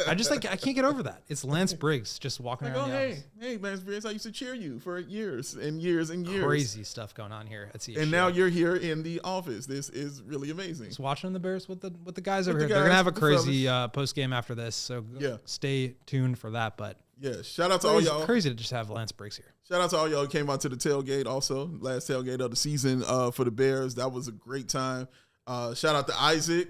I can't get over that. It's Lance Briggs just walking around the office. Hey, Lance Briggs, I used to cheer you for years and years and years. Crazy stuff going on here at CHGO. And now you're here in the office. This is really amazing. Just watching the Bears with the guys over here. The They're guys, gonna have a the crazy post game after this, so stay tuned for that. But yeah, shout out to all y'all. Crazy to just have Lance Briggs here. Shout out to all y'all who came out to the tailgate. Also, last tailgate of the season for the Bears. That was a great time. Shout out to Isaac.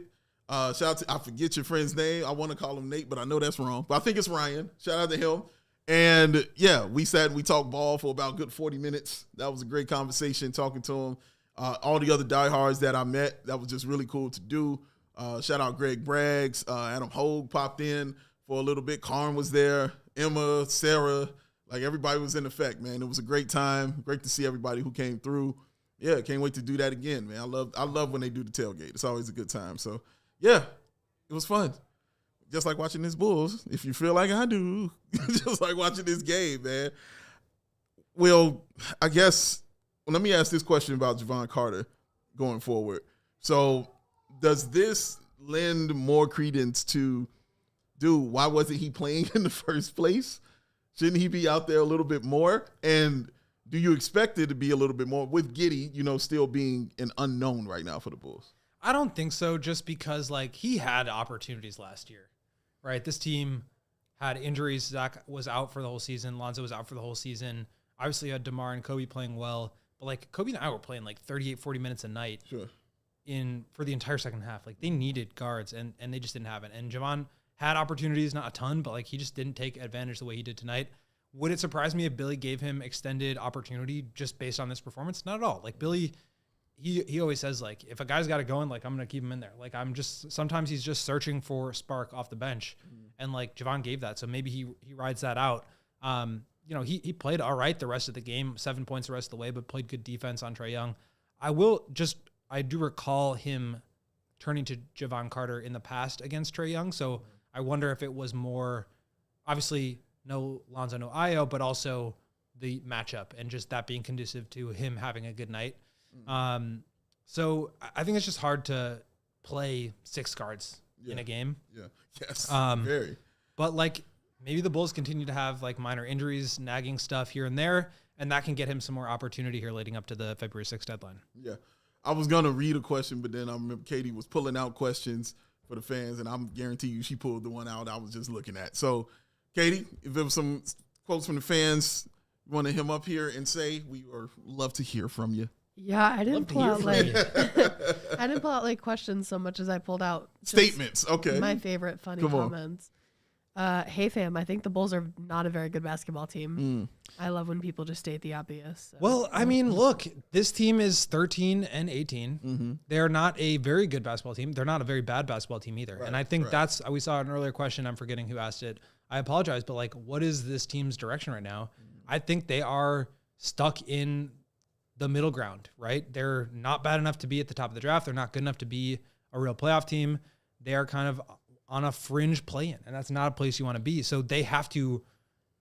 Shout out to, I forget your friend's name. I want to call him Nate, but I know that's wrong. But I think it's Ryan. Shout out to him. And yeah, we talked ball for about a good 40 minutes. That was a great conversation talking to him. All the other diehards that I met, that was just really cool to do. Shout out Greg Braggs. Adam Hogue popped in for a little bit. Karn was there. Emma, Sarah, like everybody was in effect, man. It was a great time. Great to see everybody who came through. Yeah, can't wait to do that again, man. I love when they do the tailgate. It's always a good time. So, yeah, it was fun. Just like watching this Bulls, if you feel like I do, just like watching this game, man. Well, I guess, let me ask this question about Jevon Carter going forward. So, does this lend more credence to, dude, why wasn't he playing in the first place? Shouldn't he be out there a little bit more? And do you expect it to be a little bit more with Giddey, still being an unknown right now for the Bulls? I don't think so, just because he had opportunities last year, right? This team had injuries. Zach was out for the whole season. Lonzo was out for the whole season. Obviously, you had DeMar and Kobe playing well, but Kobe and I were playing 38, 40 minutes a night for the entire second half. They needed guards, and they just didn't have it. And Jevon had opportunities, not a ton, but he just didn't take advantage the way he did tonight. Would it surprise me if Billy gave him extended opportunity just based on this performance? Not at all. Billy, he always says, if a guy's got it going, I'm going to keep him in there. Sometimes he's just searching for a spark off the bench. And Jevon gave that. So maybe he rides that out. He played all right the rest of the game, 7 points the rest of the way, but played good defense on Trae Young. I do recall him turning to Jevon Carter in the past against Trae Young. So I wonder if it was more, obviously, no Lonzo, no Ayo, but also the matchup and just that being conducive to him having a good night. So I think it's just hard to play six guards in a game. Yeah. Yes. Very. But maybe the Bulls continue to have minor injuries, nagging stuff here and there, and that can get him some more opportunity here leading up to the February 6th deadline. Yeah. I was going to read a question, but then I remember Katie was pulling out questions for the fans, and I'm guarantee you she pulled the one out I was just looking at. So, Katie, if there was some quotes from the fans you want to him up here and say, we would love to hear from you. Yeah, I didn't pull out I didn't pull out questions so much as I pulled out statements. Okay. My favorite funny comments. Hey fam, I think the Bulls are not a very good basketball team. I love when people just state the obvious. So. Well, I mean, look, this team is 13 and 18. They're not a very good basketball team. They're not a very bad basketball team either. Right, and I think we saw an earlier question. I'm forgetting who asked it. I apologize, but what is this team's direction right now? I think they are stuck in the middle ground, right? They're not bad enough to be at the top of the draft. They're not good enough to be a real playoff team. They are kind of on a fringe play-in, and that's not a place you want to be. So they have to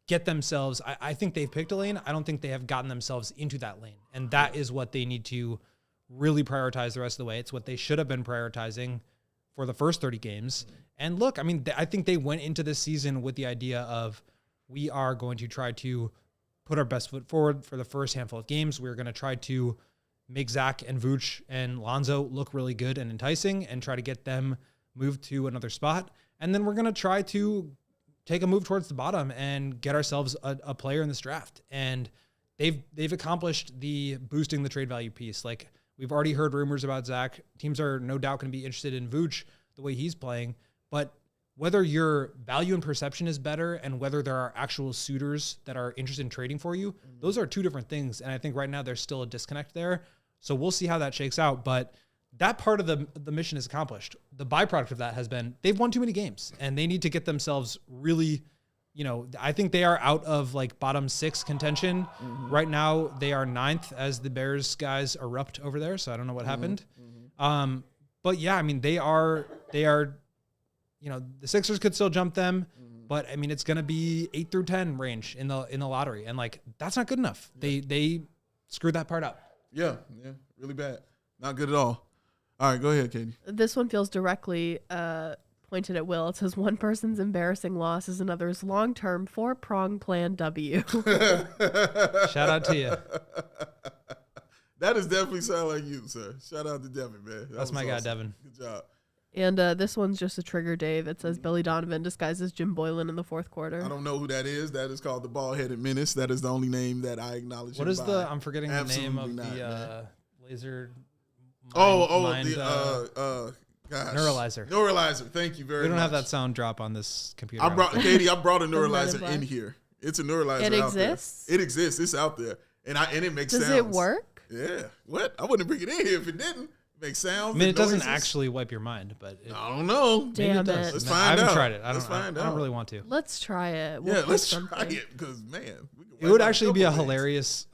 get themselves, I think they've picked a lane. I don't think they have gotten themselves into that lane. And that is what they need to really prioritize the rest of the way. It's what they should have been prioritizing for the first 30 games. And look, I mean, I think they went into this season with the idea of, we are going to try to put our best foot forward for the first handful of games. We're going to try to make Zach and Vooch and Lonzo look really good and enticing and try to get them moved to another spot. And then we're going to try to take a move towards the bottom and get ourselves a player in this draft. And they've accomplished the boosting the trade value piece. Like, we've already heard rumors about Zach. Teams are no doubt going to be interested in Vooch the way he's playing. But whether your value and perception is better and whether there are actual suitors that are interested in trading for you, those are two different things. And I think right now there's still a disconnect there. So we'll see how that shakes out. But that part of the mission is accomplished. The byproduct of that has been they've won too many games and they need to get themselves really, I think they are out of like bottom 6 contention. Right now they are 9th as the Bears guys erupt over there. So I don't know what happened. But yeah, I mean, they are, the Sixers could still jump them, but I mean, it's going to be 8 through 10 range in the lottery. And like, that's not good enough. They screwed that part up. Yeah. Really bad. Not good at all. All right, go ahead, Katie. This one feels directly pointed at Will. It says, one person's embarrassing loss is another's long-term 4-prong plan W. Shout out to you. That is definitely sound like you, sir. Shout out to Devin, man. That's my guy, Devin. Good job. And this one's just a trigger, Dave. It says Billy Donovan disguises Jim Boylan in the fourth quarter. I don't know who that is. That is called the Bald-Headed Menace. That is the only name that I acknowledge. What is I'm forgetting the name of the laser. Gosh. Neuralizer. Neuralizer. Thank you very much. We don't have that sound drop on this computer. Katie, I brought a neuralizer in here. It's a neuralizer. It out exists? There. It exists. It's out there. And it makes Does sounds. it work? Yeah. What? I wouldn't bring it in here if it didn't. It makes sounds. I mean, it doesn't actually wipe your mind, but I don't know. Damn it. Let's find out. I haven't tried it. I don't really want to. Let's try it. Let's try it because, man. It would actually be a hilarious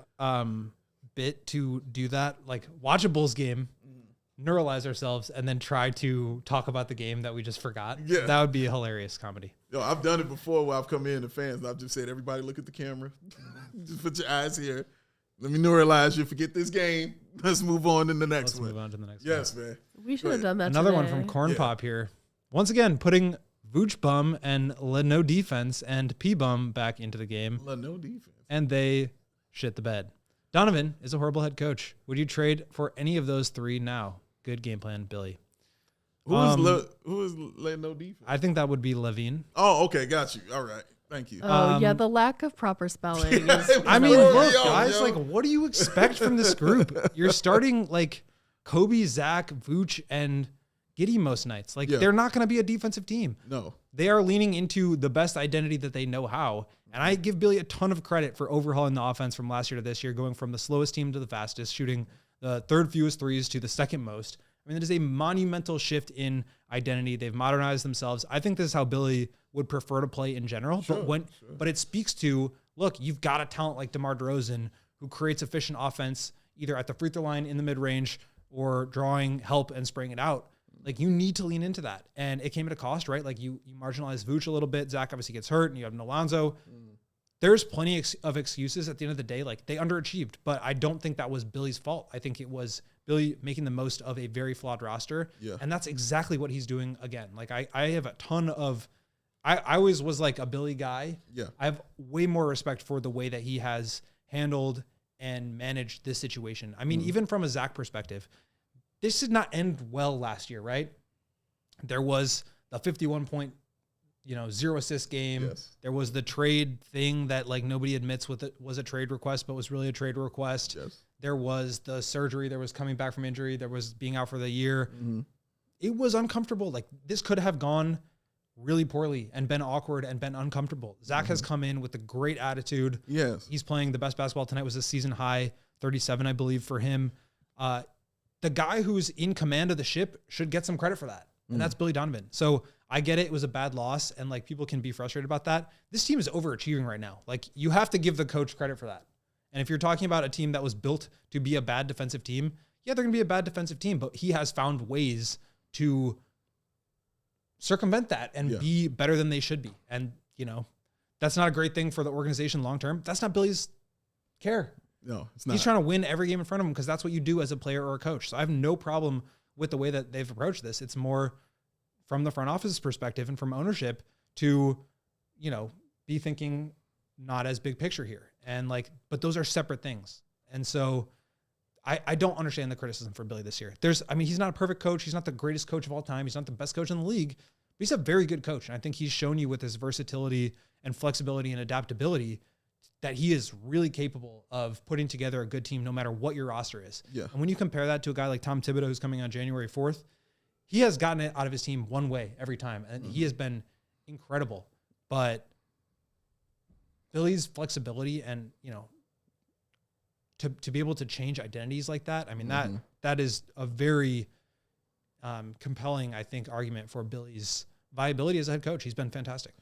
bit to do that. Like, watch a Bulls game, neuralize ourselves, and then try to talk about the game that we just forgot. Yeah. That would be a hilarious comedy. Yo, I've done it before where I've come in to fans and I've just said, everybody look at the camera. Just put your eyes here. Let me neuralize you. Forget this game. Let's move on to the next one. Let's move on to the next Yes, man. We should have done that Another today. one from Corn Pop here. Once again, putting Vooch Bum and no defense and P Bum back into the game. No defense. And they shit the bed. Donovan is a horrible head coach. Would you trade for any of those three now? Good game plan, Billy. Who is letting no defense? I think that would be Levine. Oh, okay. Got you. All right. Thank you. Oh, yeah, the lack of proper spelling is... I mean, look, guys, yo. like, what do you expect from this group? You're starting, like, Kobe, Zach, Vooch, and Giddey most nights. Like, they're not going to be a defensive team. No. They are leaning into the best identity that they know how. And I give Billy a ton of credit for overhauling the offense from last year to this year, going from the slowest team to the fastest, shooting the third fewest threes to the second most. I mean, it is a monumental shift in identity. They've modernized themselves. I think this is how Billy would prefer to play in general. But it speaks to, look, you've got a talent like DeMar DeRozan who creates efficient offense either at the free throw line, in the mid-range, or drawing help and spraying it out. Like, you need to lean into that. And it came at a cost, right? Like, you marginalize Vooch a little bit. Zach obviously gets hurt, and you have Alonzo. There's plenty of excuses at the end of the day. Like, they underachieved, but I don't think that was Billy's fault. I think it was Billy making the most of a very flawed roster. Yeah. And that's exactly what he's doing again. Like, I have a ton of, I always was like a Billy guy. Yeah. I have way more respect for the way that he has handled and managed this situation. I mean, even from a Zach perspective, this did not end well last year, right? There was the 51 point, 0 assist game. Yes. There was the trade thing that like nobody admits with it was a trade request, but was really a trade request. Yes. There was the surgery. There was coming back from injury. There was being out for the year. It was uncomfortable. Like, this could have gone really poorly and been awkward and been uncomfortable. Zach has come in with a great attitude. Yes. He's playing the best basketball tonight. Was a season high 37, I believe, for him. The guy who's in command of the ship should get some credit for that. And that's Billy Donovan. So I get it. It was a bad loss. And like, people can be frustrated about that. This team is overachieving right now. Like, you have to give the coach credit for that. And if you're talking about a team that was built to be a bad defensive team, yeah, they're going to be a bad defensive team, but he has found ways to circumvent that and be better than they should be. And, that's not a great thing for the organization long term. That's not Billy's care. No, it's not. He's trying to win every game in front of him because that's what you do as a player or a coach. So I have no problem with the way that they've approached this. It's more from the front office's perspective and from ownership to, be thinking not as big picture here. And but those are separate things. And so I don't understand the criticism for Billy this year. He's not a perfect coach. He's not the greatest coach of all time. He's not the best coach in the league, but he's a very good coach. And I think he's shown you with his versatility and flexibility and adaptability that he is really capable of putting together a good team no matter what your roster is. Yeah. And when you compare that to a guy like Tom Thibodeau, who's coming on January 4th, he has gotten it out of his team one way every time. And he has been incredible. But Billy's flexibility and, to be able to change identities like that, that is a very compelling, I think, argument for Billy's viability as a head coach. He's been fantastic.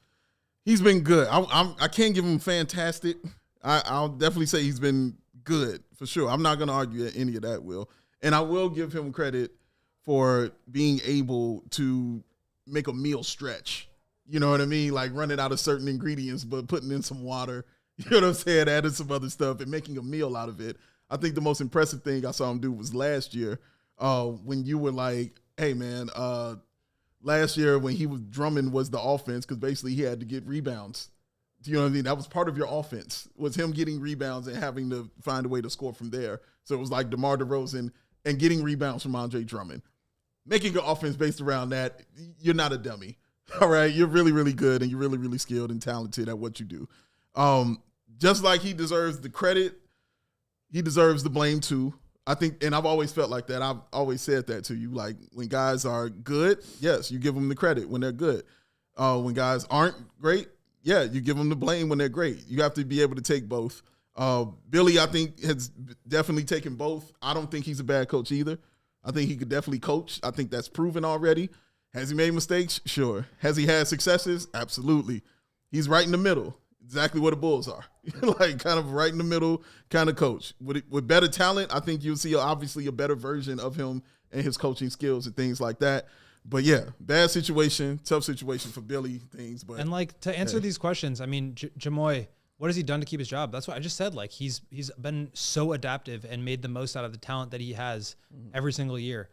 He's been good. I can't give him fantastic. I'll definitely say he's been good for sure. I'm not going to argue any of that, Will. And I will give him credit for being able to make a meal stretch. You know what I mean? Like running out of certain ingredients, but putting in some water, you know what I'm saying? Adding some other stuff and making a meal out of it. I think the most impressive thing I saw him do was last year when you were like, hey, man, last year when Drummond was the offense because basically he had to get rebounds. Do you know what I mean? That was part of your offense was him getting rebounds and having to find a way to score from there. So it was like DeMar DeRozan and getting rebounds from Andre Drummond. Making an offense based around that, you're not a dummy. All right? You're really, really good and you're really, really skilled and talented at what you do. Just like he deserves the credit, he deserves the blame too. I think, and I've always felt like that. I've always said that to you. Like when guys are good, yes, you give them the credit when they're good. When guys aren't great, yeah, you give them the blame when they're great. You have to be able to take both. Billy, I think, has definitely taken both. I don't think he's a bad coach either. I think he could definitely coach. I think that's proven already. Has he made mistakes? Sure. Has he had successes? Absolutely. He's right in the middle. Exactly what the Bulls are. Like kind of right in the middle kind of coach. With better talent, I think you'll see obviously a better version of him and his coaching skills and things like that. But yeah, bad situation, tough situation for Billy things. But and to answer these questions, Jamoy, what has he done to keep his job? That's what I just said. Like he's been so adaptive and made the most out of the talent that he has every single year.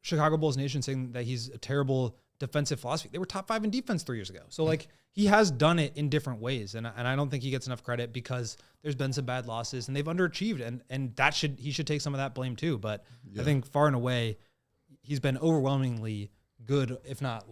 Chicago Bulls Nation saying that he's a terrible defensive philosophy. They were top 5 in defense 3 years ago. So he has done it in different ways. And I don't think he gets enough credit because there's been some bad losses and they've underachieved. And he should take some of that blame too. But I think far and away, he's been overwhelmingly good, if not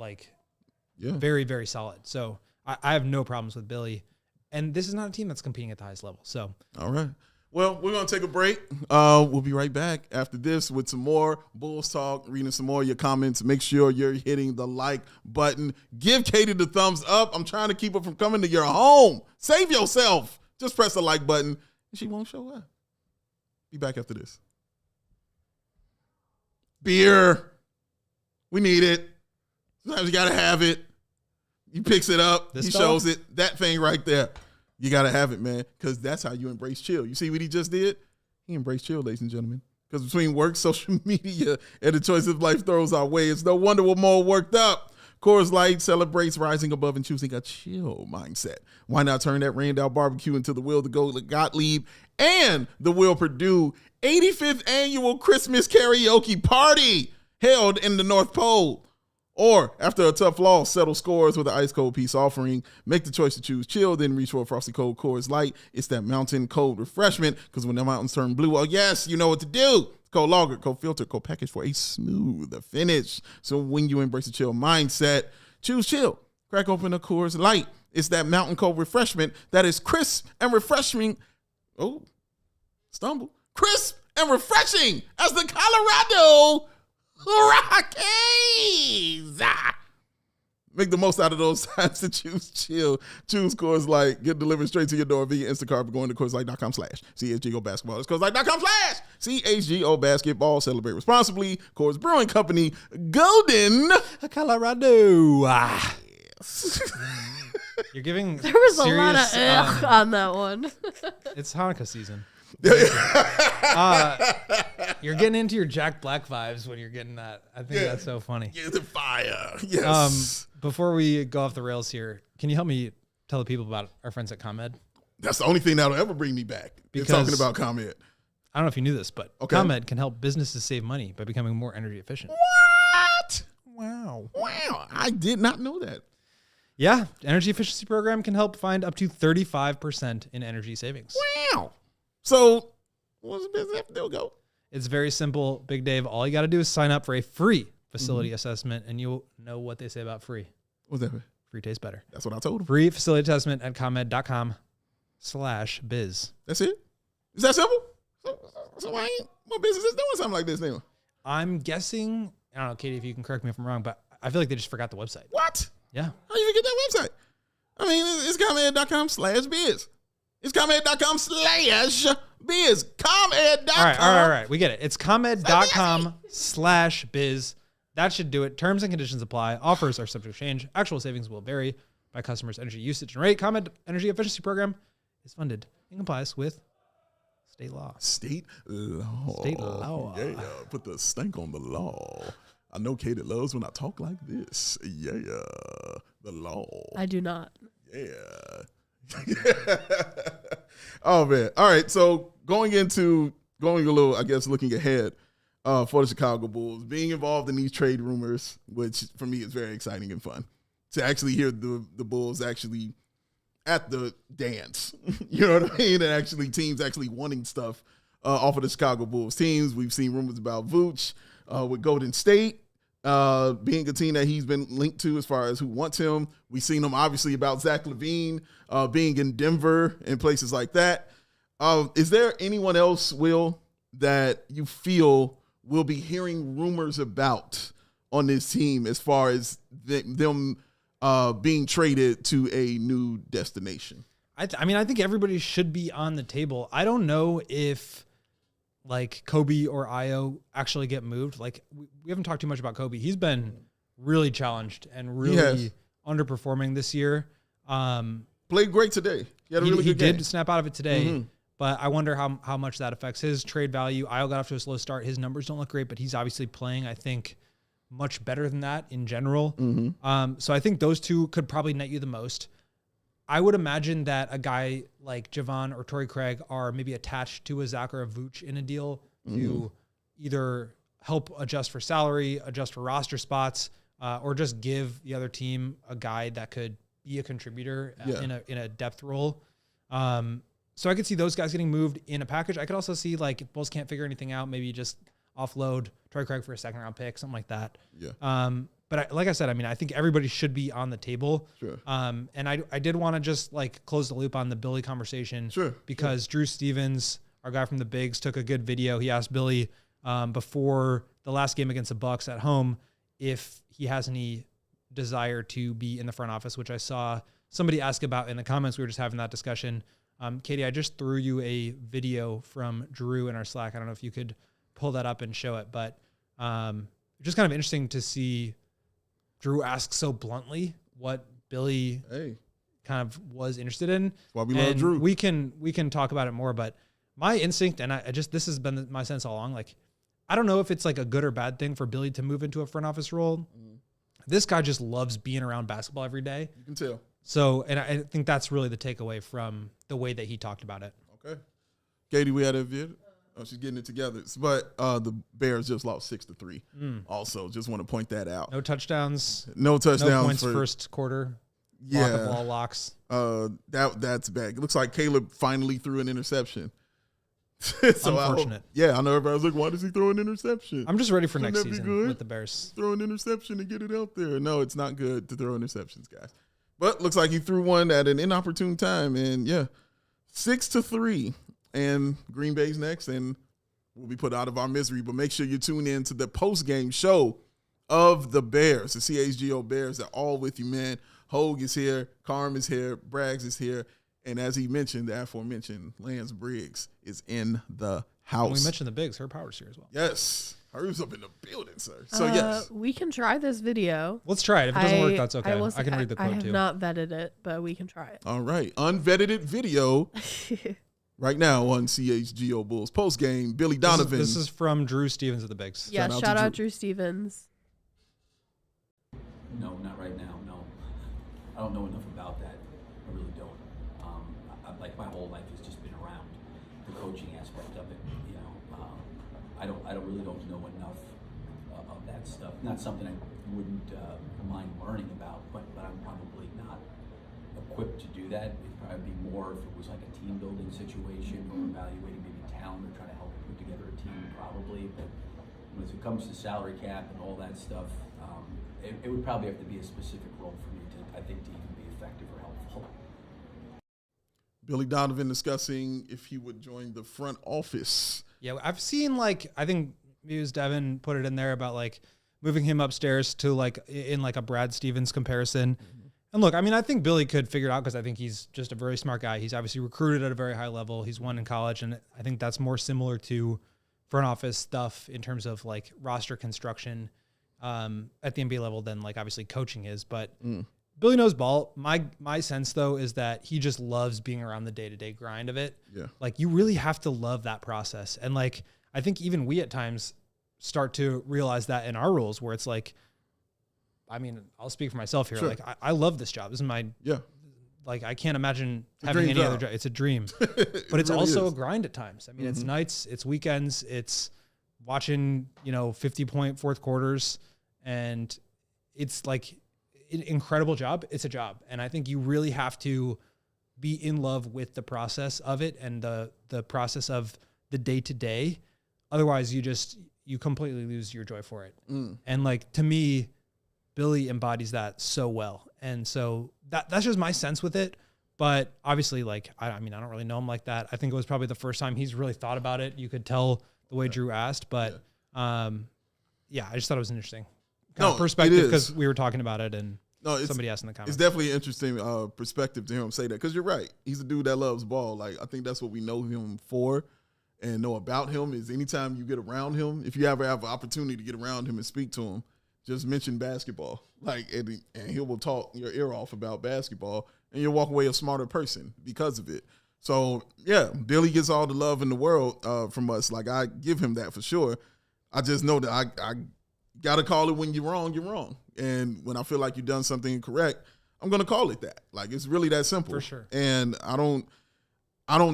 very, very solid. So I have no problems with Billy. And this is not a team that's competing at the highest level. So, all right. Well, we're going to take a break. We'll be right back after this with some more Bulls talk, reading some more of your comments. Make sure you're hitting the like button. Give Katie the thumbs up. I'm trying to keep her from coming to your home. Save yourself. Just press the like button, and she won't show up. Be back after this. Beer. We need it. Sometimes you got to have it. He picks it up. He shows it. That thing right there. You got to have it, man, because that's how you embrace chill. You see what he just did? He embraced chill, ladies and gentlemen. Because between work, social media, and the choices life throws our way, it's no wonder we're more worked up. Coors Light celebrates rising above and choosing a chill mindset. Why not turn that Randall barbecue into the Will to Go Gottlieb and the Will Purdue 85th annual Christmas karaoke party held in the North Pole? Or, after a tough loss, settle scores with an ice cold peace offering. Make the choice to choose chill, then reach for a frosty cold Coors Light. It's that mountain cold refreshment, because when the mountains turn blue, oh yes, you know what to do. Cold lager, cold filter, cold package for a smooth finish. So when you embrace a chill mindset, choose chill. Crack open a Coors Light. It's that mountain cold refreshment that is crisp and refreshing. Oh, stumble. Crisp and refreshing as the Colorado Rockies. Make the most out of those times to choose chill. Choose Coors Light. Get delivered straight to your door via Instacart by going to CoorsLight.com/CHGO Basketball. It's CoorsLight.com/CHGO Basketball. Celebrate responsibly. Coors Brewing Company, Golden, Colorado. You're giving There was serious, a lot of on that one. It's Hanukkah season. You're getting into your Jack Black vibes when you're getting that. I think that's so funny. Yeah, the fire. Yes. Before we go off the rails here, can you help me tell the people about our friends at ComEd? That's the only thing that'll ever bring me back. Because talking about ComEd. I don't know if you knew this, but ComEd can help businesses save money by becoming more energy efficient. What? Wow. Wow. I did not know that. Yeah. Energy efficiency program can help find up to 35% in energy savings. Wow. So what's the business have to do? Go. It's very simple, Big Dave. All you got to do is sign up for a free facility assessment, and you'll know what they say about free. What's that? Free tastes better. That's what I told him. Free facility assessment at ComEd.com/biz. That's it? Is that simple? So why ain't what business is doing something like this now? I'm guessing, I don't know, Katie, if you can correct me if I'm wrong, but I feel like they just forgot the website. What? Yeah. How you forget that website? I mean, it's ComEd.com/biz. It's ComEd.com/biz. ComEd.com. All right. We get it. It's ComEd.com/biz. That should do it. Terms and conditions apply. Offers are subject to change. Actual savings will vary by customers' energy usage and rate. ComEd Energy Efficiency Program is funded and complies with state law. State law. State law. Yeah. Put the stank on the law. I know Katie loves when I talk like this. Yeah. The law. I do not. Yeah. Oh, man. All right. So going a little, I guess, looking ahead for the Chicago Bulls, being involved in these trade rumors, which for me is very exciting and fun to actually hear the Bulls actually at the dance. You know what I mean? And actually teams actually wanting stuff off of the Chicago Bulls teams. We've seen rumors about Vooch with Golden State being a team that he's been linked to as far as who wants him. We've seen him obviously about Zach LaVine being in Denver and places like that. Is there anyone else, Will, that you feel will be hearing rumors about on this team as far as them being traded to a new destination? I mean, I think everybody should be on the table. I don't know if like Kobe or Ayo actually get moved. Like we haven't talked too much about Kobe. He's been really challenged and really underperforming this year. Played great today. He had a really good game. He did snap out of it today, but I wonder how much that affects his trade value. Ayo got off to a slow start. His numbers don't look great, but he's obviously playing, I think, much better than that in general. So I think those two could probably net you the most. I would imagine that a guy like Javon or Torrey Craig are maybe attached to a Zach or a Vooch in a deal to either help adjust for salary, adjust for roster spots, or just give the other team a guy that could be a contributor in a depth role. So I could see those guys getting moved in a package. I could also see like if Bulls can't figure anything out, maybe just offload Torrey Craig for a second round pick, something like that. Yeah. But like I said, I mean, I think everybody should be on the table. Sure. And I did want to just like close the loop on the Billy conversation. Sure. Because Drew Stevens, our guy from the Bigs, took a good video. He asked Billy before the last game against the Bucks at home if he has any desire to be in the front office, which I saw somebody ask about in the comments. We were just having that discussion. Katie, I just threw you a video from Drew in our Slack. I don't know if you could pull that up and show it, but just kind of interesting to see Drew ask so bluntly what Billy kind of was interested in. Why we love Drew. We can talk about it more, but my instinct, and this has been my sense all along, like, I don't know if it's like a good or bad thing for Billy to move into a front office role. This guy just loves being around basketball every day. You can tell. So, and I think that's really the takeaway from the way that he talked about it. Okay. Katie, we had a video. Oh, she's getting it together. But the Bears just lost 6-3. Also, just want to point that out. No touchdowns. No touchdowns. No points first quarter. Yeah. Block of all locks. That's bad. It looks like Caleb finally threw an interception. So unfortunate. I know everybody's like, why does he throw an interception? I'm just ready for Shouldn't next that be season good? with the Bears. Throw an interception and get it out there. No, it's not good to throw interceptions, guys. But looks like he threw one at an inopportune time. And 6-3. And Green Bay's next. And we'll be put out of our misery. But make sure you tune in to the post-game show of the Bears. The CHGO Bears are all with you, man. Hogue is here. Carm is here. Braggs is here. And as he mentioned, the aforementioned Lance Briggs is in the house. And we mentioned the Bigs. Her Power's here as well. Yes. Her's up in the building, sir. So, yes. We can try this video. Let's try it. If it doesn't work, that's okay. I can read the I quote, have too. not vetted it, but we can try it. All right. Unvetted video. right now on CHGO Bulls post game. Billy Donovan. This is from Drew Stevens of the Bigs. Yeah, shout out Drew Stevens. No, not right now. No, I don't know enough about that. I really don't. Like my whole life has just been around the coaching aspect of it. You know, I really don't know enough of that stuff. Not something I wouldn't mind learning about, but I'm probably not equipped to do that. It'd probably be more if it was like a team building situation or evaluating maybe talent or trying to help put together a team, probably. But when it comes to salary cap and all that stuff, it would probably have to be a specific role for me to, I think, to even be effective or helpful. Billy Donovan discussing if he would join the front office. Yeah, I've seen like, I think it was Devin put it in there about like moving him upstairs to like in like a Brad Stevens comparison. Mm-hmm. And look, I mean, I think Billy could figure it out because I think he's just a very smart guy. He's obviously recruited at a very high level. He's won in college. And I think that's more similar to front office stuff in terms of like roster construction at the NBA level than like obviously coaching is. But Billy knows ball. My sense though is that he just loves being around the day-to-day grind of it. Yeah. Like you really have to love that process. And like I think even we at times start to realize that in our roles where it's like, I mean, I'll speak for myself here. Sure. Like I love this job. This is my like I can't imagine having any other job. It's a dream. But it's really also a grind at times. I mean, it's nights, it's weekends, it's watching, 50-point fourth quarters, and it's like an incredible job. It's a job. And I think you really have to be in love with the process of it and the process of the day-to-day. Otherwise, you completely lose your joy for it. And like, to me, Billy embodies that so well. And so that's just my sense with it. But obviously, like, I mean, I don't really know him like that. I think it was probably the first time he's really thought about it. You could tell the way Drew asked, but I just thought it was an interesting perspective because we were talking about it and somebody asked in the comments. It's definitely an interesting perspective to hear him say that because you're right. He's a dude that loves ball. Like, I think that's what we know him for and know about him is anytime you get around him, if you ever have an opportunity to get around him and speak to him, just mention basketball. Like, and he will talk your ear off about basketball and you'll walk away a smarter person because of it. So, yeah, Billy gets all the love in the world from us. Like, I give him that for sure. I just know that I got to call it when you're wrong, you're wrong. And when I feel like you've done something incorrect, I'm going to call it that. Like, it's really that simple. For sure. And I don't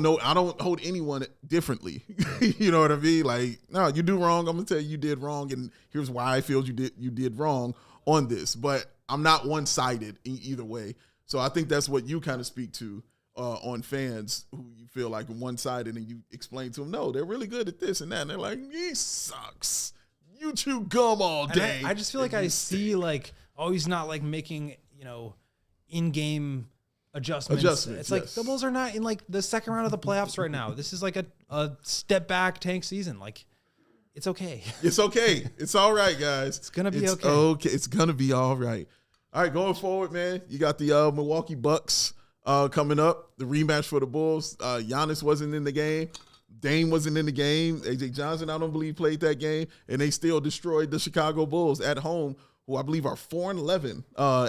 know. I don't hold anyone differently. You know what I mean? Like, no, you do wrong. I'm going to tell you did wrong. And here's why I feel you did wrong on this. But I'm not one-sided either way. So I think that's what you kind of speak to on fans who you feel like one-sided and you explain to them, no, they're really good at this and that. And they're like, he sucks. You chew gum all day. I just feel like I see like, oh, he's not like making, in-game adjustments. It's like the Bulls are not in like the second round of the playoffs right now. This is like a step back tank season. Like, it's okay. It's okay. It's all right, guys. It's going to be okay. Okay. It's going to be all right. All right, going forward, man, you got the Milwaukee Bucks coming up, the rematch for the Bulls. Giannis wasn't in the game. Dame wasn't in the game. A.J. Johnson, I don't believe, played that game. And they still destroyed the Chicago Bulls at home, who I believe are 4-11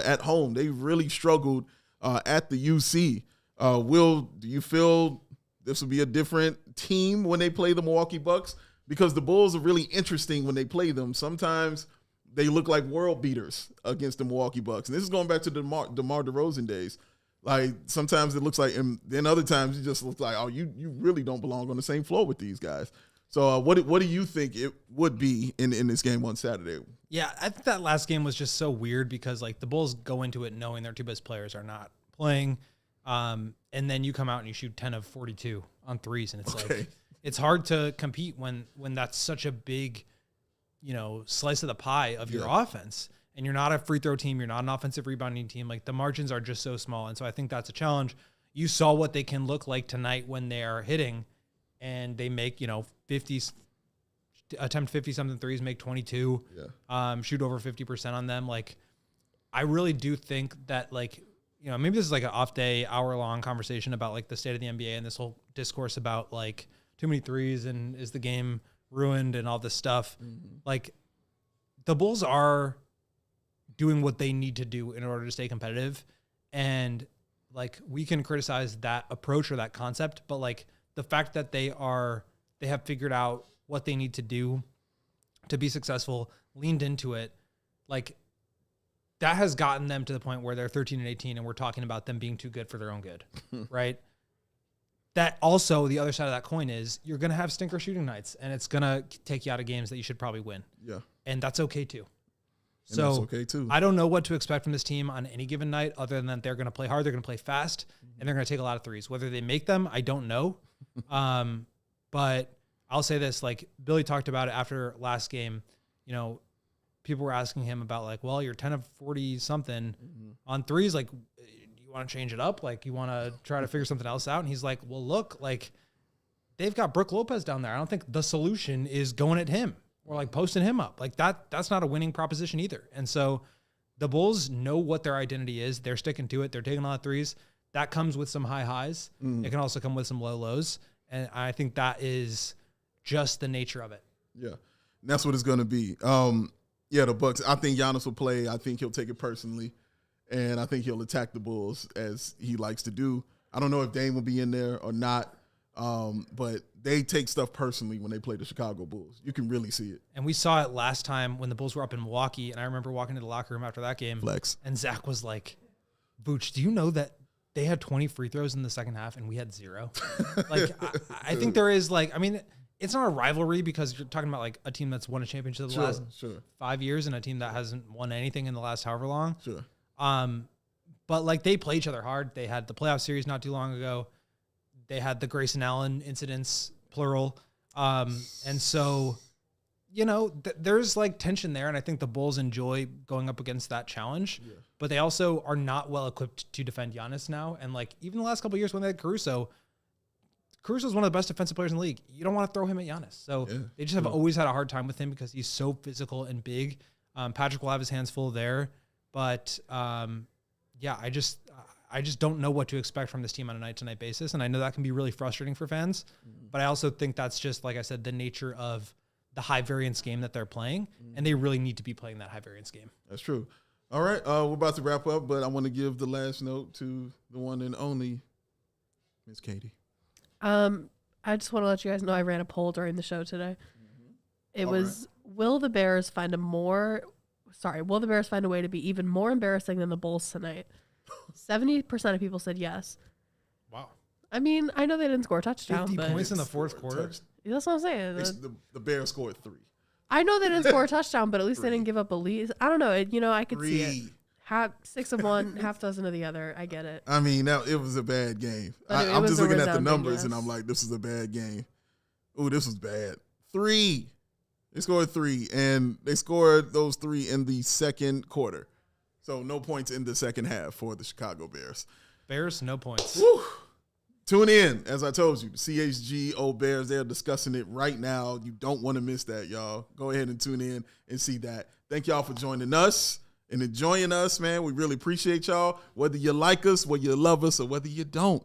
at home. They really struggled at the UC. Will, do you feel this will be a different team when they play the Milwaukee Bucks? Because the Bulls are really interesting when they play them. Sometimes they look like world beaters against the Milwaukee Bucks. And this is going back to the DeMar DeRozan days. Like, sometimes it looks like, and then other times it just looks like, oh, you really don't belong on the same floor with these guys. So what do you think it would be in this game on Saturday? Yeah, I think that last game was just so weird because, like, the Bulls go into it knowing their two best players are not playing. And then you come out and you shoot 10 of 42 on threes. And it's like, it's hard to compete when that's such a big, slice of the pie of your offense. And you're not a free throw team. You're not an offensive rebounding team. Like, the margins are just so small. And so I think that's a challenge. You saw what they can look like tonight when they are hitting and they make, attempt 50-something threes, make 22, shoot over 50% on them. Like, I really do think that, like, maybe this is like an off day, hour-long conversation about, like, the state of the NBA and this whole discourse about, like, too many threes and is the game ruined and all this stuff. Mm-hmm. Like, the Bulls are doing what they need to do in order to stay competitive. And, like, we can criticize that approach or that concept, but, like, the fact that they have figured out what they need to do to be successful, leaned into it, like that has gotten them to the point where they're 13-18 and we're talking about them being too good for their own good, right? That also, the other side of that coin is you're going to have stinker shooting nights and it's going to take you out of games that you should probably win. Yeah. And that's okay too. And so that's okay too. I don't know what to expect from this team on any given night other than that they're going to play hard, they're going to play fast, and they're going to take a lot of threes. Whether they make them, I don't know. But I'll say this, like Billy talked about it after last game, you know, people were asking him about like, well, you're 10 of 40 something on threes. Like, you want to change it up? Like, you want to try to figure something else out? And he's like, well, look, like they've got Brook Lopez down there. I don't think the solution is going at him or like posting him up. Like that's not a winning proposition either. And so the Bulls know what their identity is. They're sticking to it. They're taking a lot of threes. That comes with some high highs. It can also come with some low lows. And I think that is just the nature of it. Yeah. And that's what it's going to be. Yeah, the Bucks. I think Giannis will play. I think he'll take it personally, and I think he'll attack the Bulls as he likes to do. I don't know if Dame will be in there or not, but they take stuff personally when they play the Chicago Bulls. You can really see it. And we saw it last time when the Bulls were up in Milwaukee, and I remember walking to the locker room after that game. Flex. And Zach was like, Vooch, do you know that they had 20 free throws in the second half and we had 0? Like, I think there is like, I mean, it's not a rivalry because you're talking about like a team that's won a championship the last 5 years and a team that hasn't won anything in the last however long. Sure. But like they play each other hard. They had the playoff series not too long ago. They had the Grayson Allen incidents, plural. And so, you know, there's like tension there. And I think the Bulls enjoy going up against that challenge, but they also are not well equipped to defend Giannis now. And like even the last couple of years when they had Caruso's one of the best defensive players in the league. You don't want to throw him at Giannis. So they just have always had a hard time with him because he's so physical and big. Patrick will have his hands full there. But yeah, I just don't know what to expect from this team on a night-to-night basis. And I know that can be really frustrating for fans. But I also think that's just, like I said, the nature of the high-variance game that they're playing. And they really need to be playing that high-variance game. That's true. All right, we're about to wrap up, but I want to give the last note to the one and only Miss Katie. I just want to let you guys know I ran a poll during the show today. It was, will the Bears find a way to be even more embarrassing than the Bulls tonight? 70% of people said yes. Wow. I mean, I know they didn't score a touchdown, 50 but points in the fourth quarter. That's what I'm saying. The Bears scored 3. I know they didn't score a touchdown, but at least they didn't give up a lead. I don't know. I could see it. 6 of one, half dozen of the other. I get it. I mean, it was a bad game. I'm just looking at the numbers, and I'm like, this is a bad game. Ooh, this was bad. 3. They scored 3, and they scored those 3 in the second quarter. So no points in the second half for the Chicago Bears. Bears, no points. Woo. Tune in, as I told you, CHGO Bears. They're discussing it right now. You don't want to miss that, y'all. Go ahead and tune in and see that. Thank y'all for joining us and enjoying us, man. We really appreciate y'all. Whether you like us, whether you love us, or whether you don't,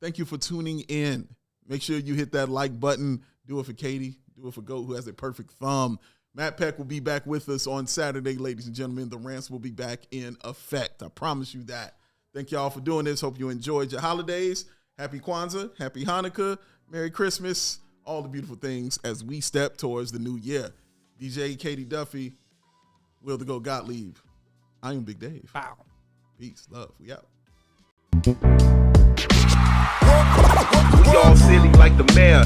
thank you for tuning in. Make sure you hit that like button. Do it for Katie. Do it for Goat, who has a perfect thumb. Matt Peck will be back with us on Saturday, ladies and gentlemen. The rants will be back in effect. I promise you that. Thank y'all for doing this. Hope you enjoyed your holidays. Happy Kwanzaa, Happy Hanukkah, Merry Christmas, all the beautiful things as we step towards the new year. DJ Katie Duffy, Will the Go Gottlieb. I am Big Dave. Wow. Peace, love, we out. We all silly like the mayor.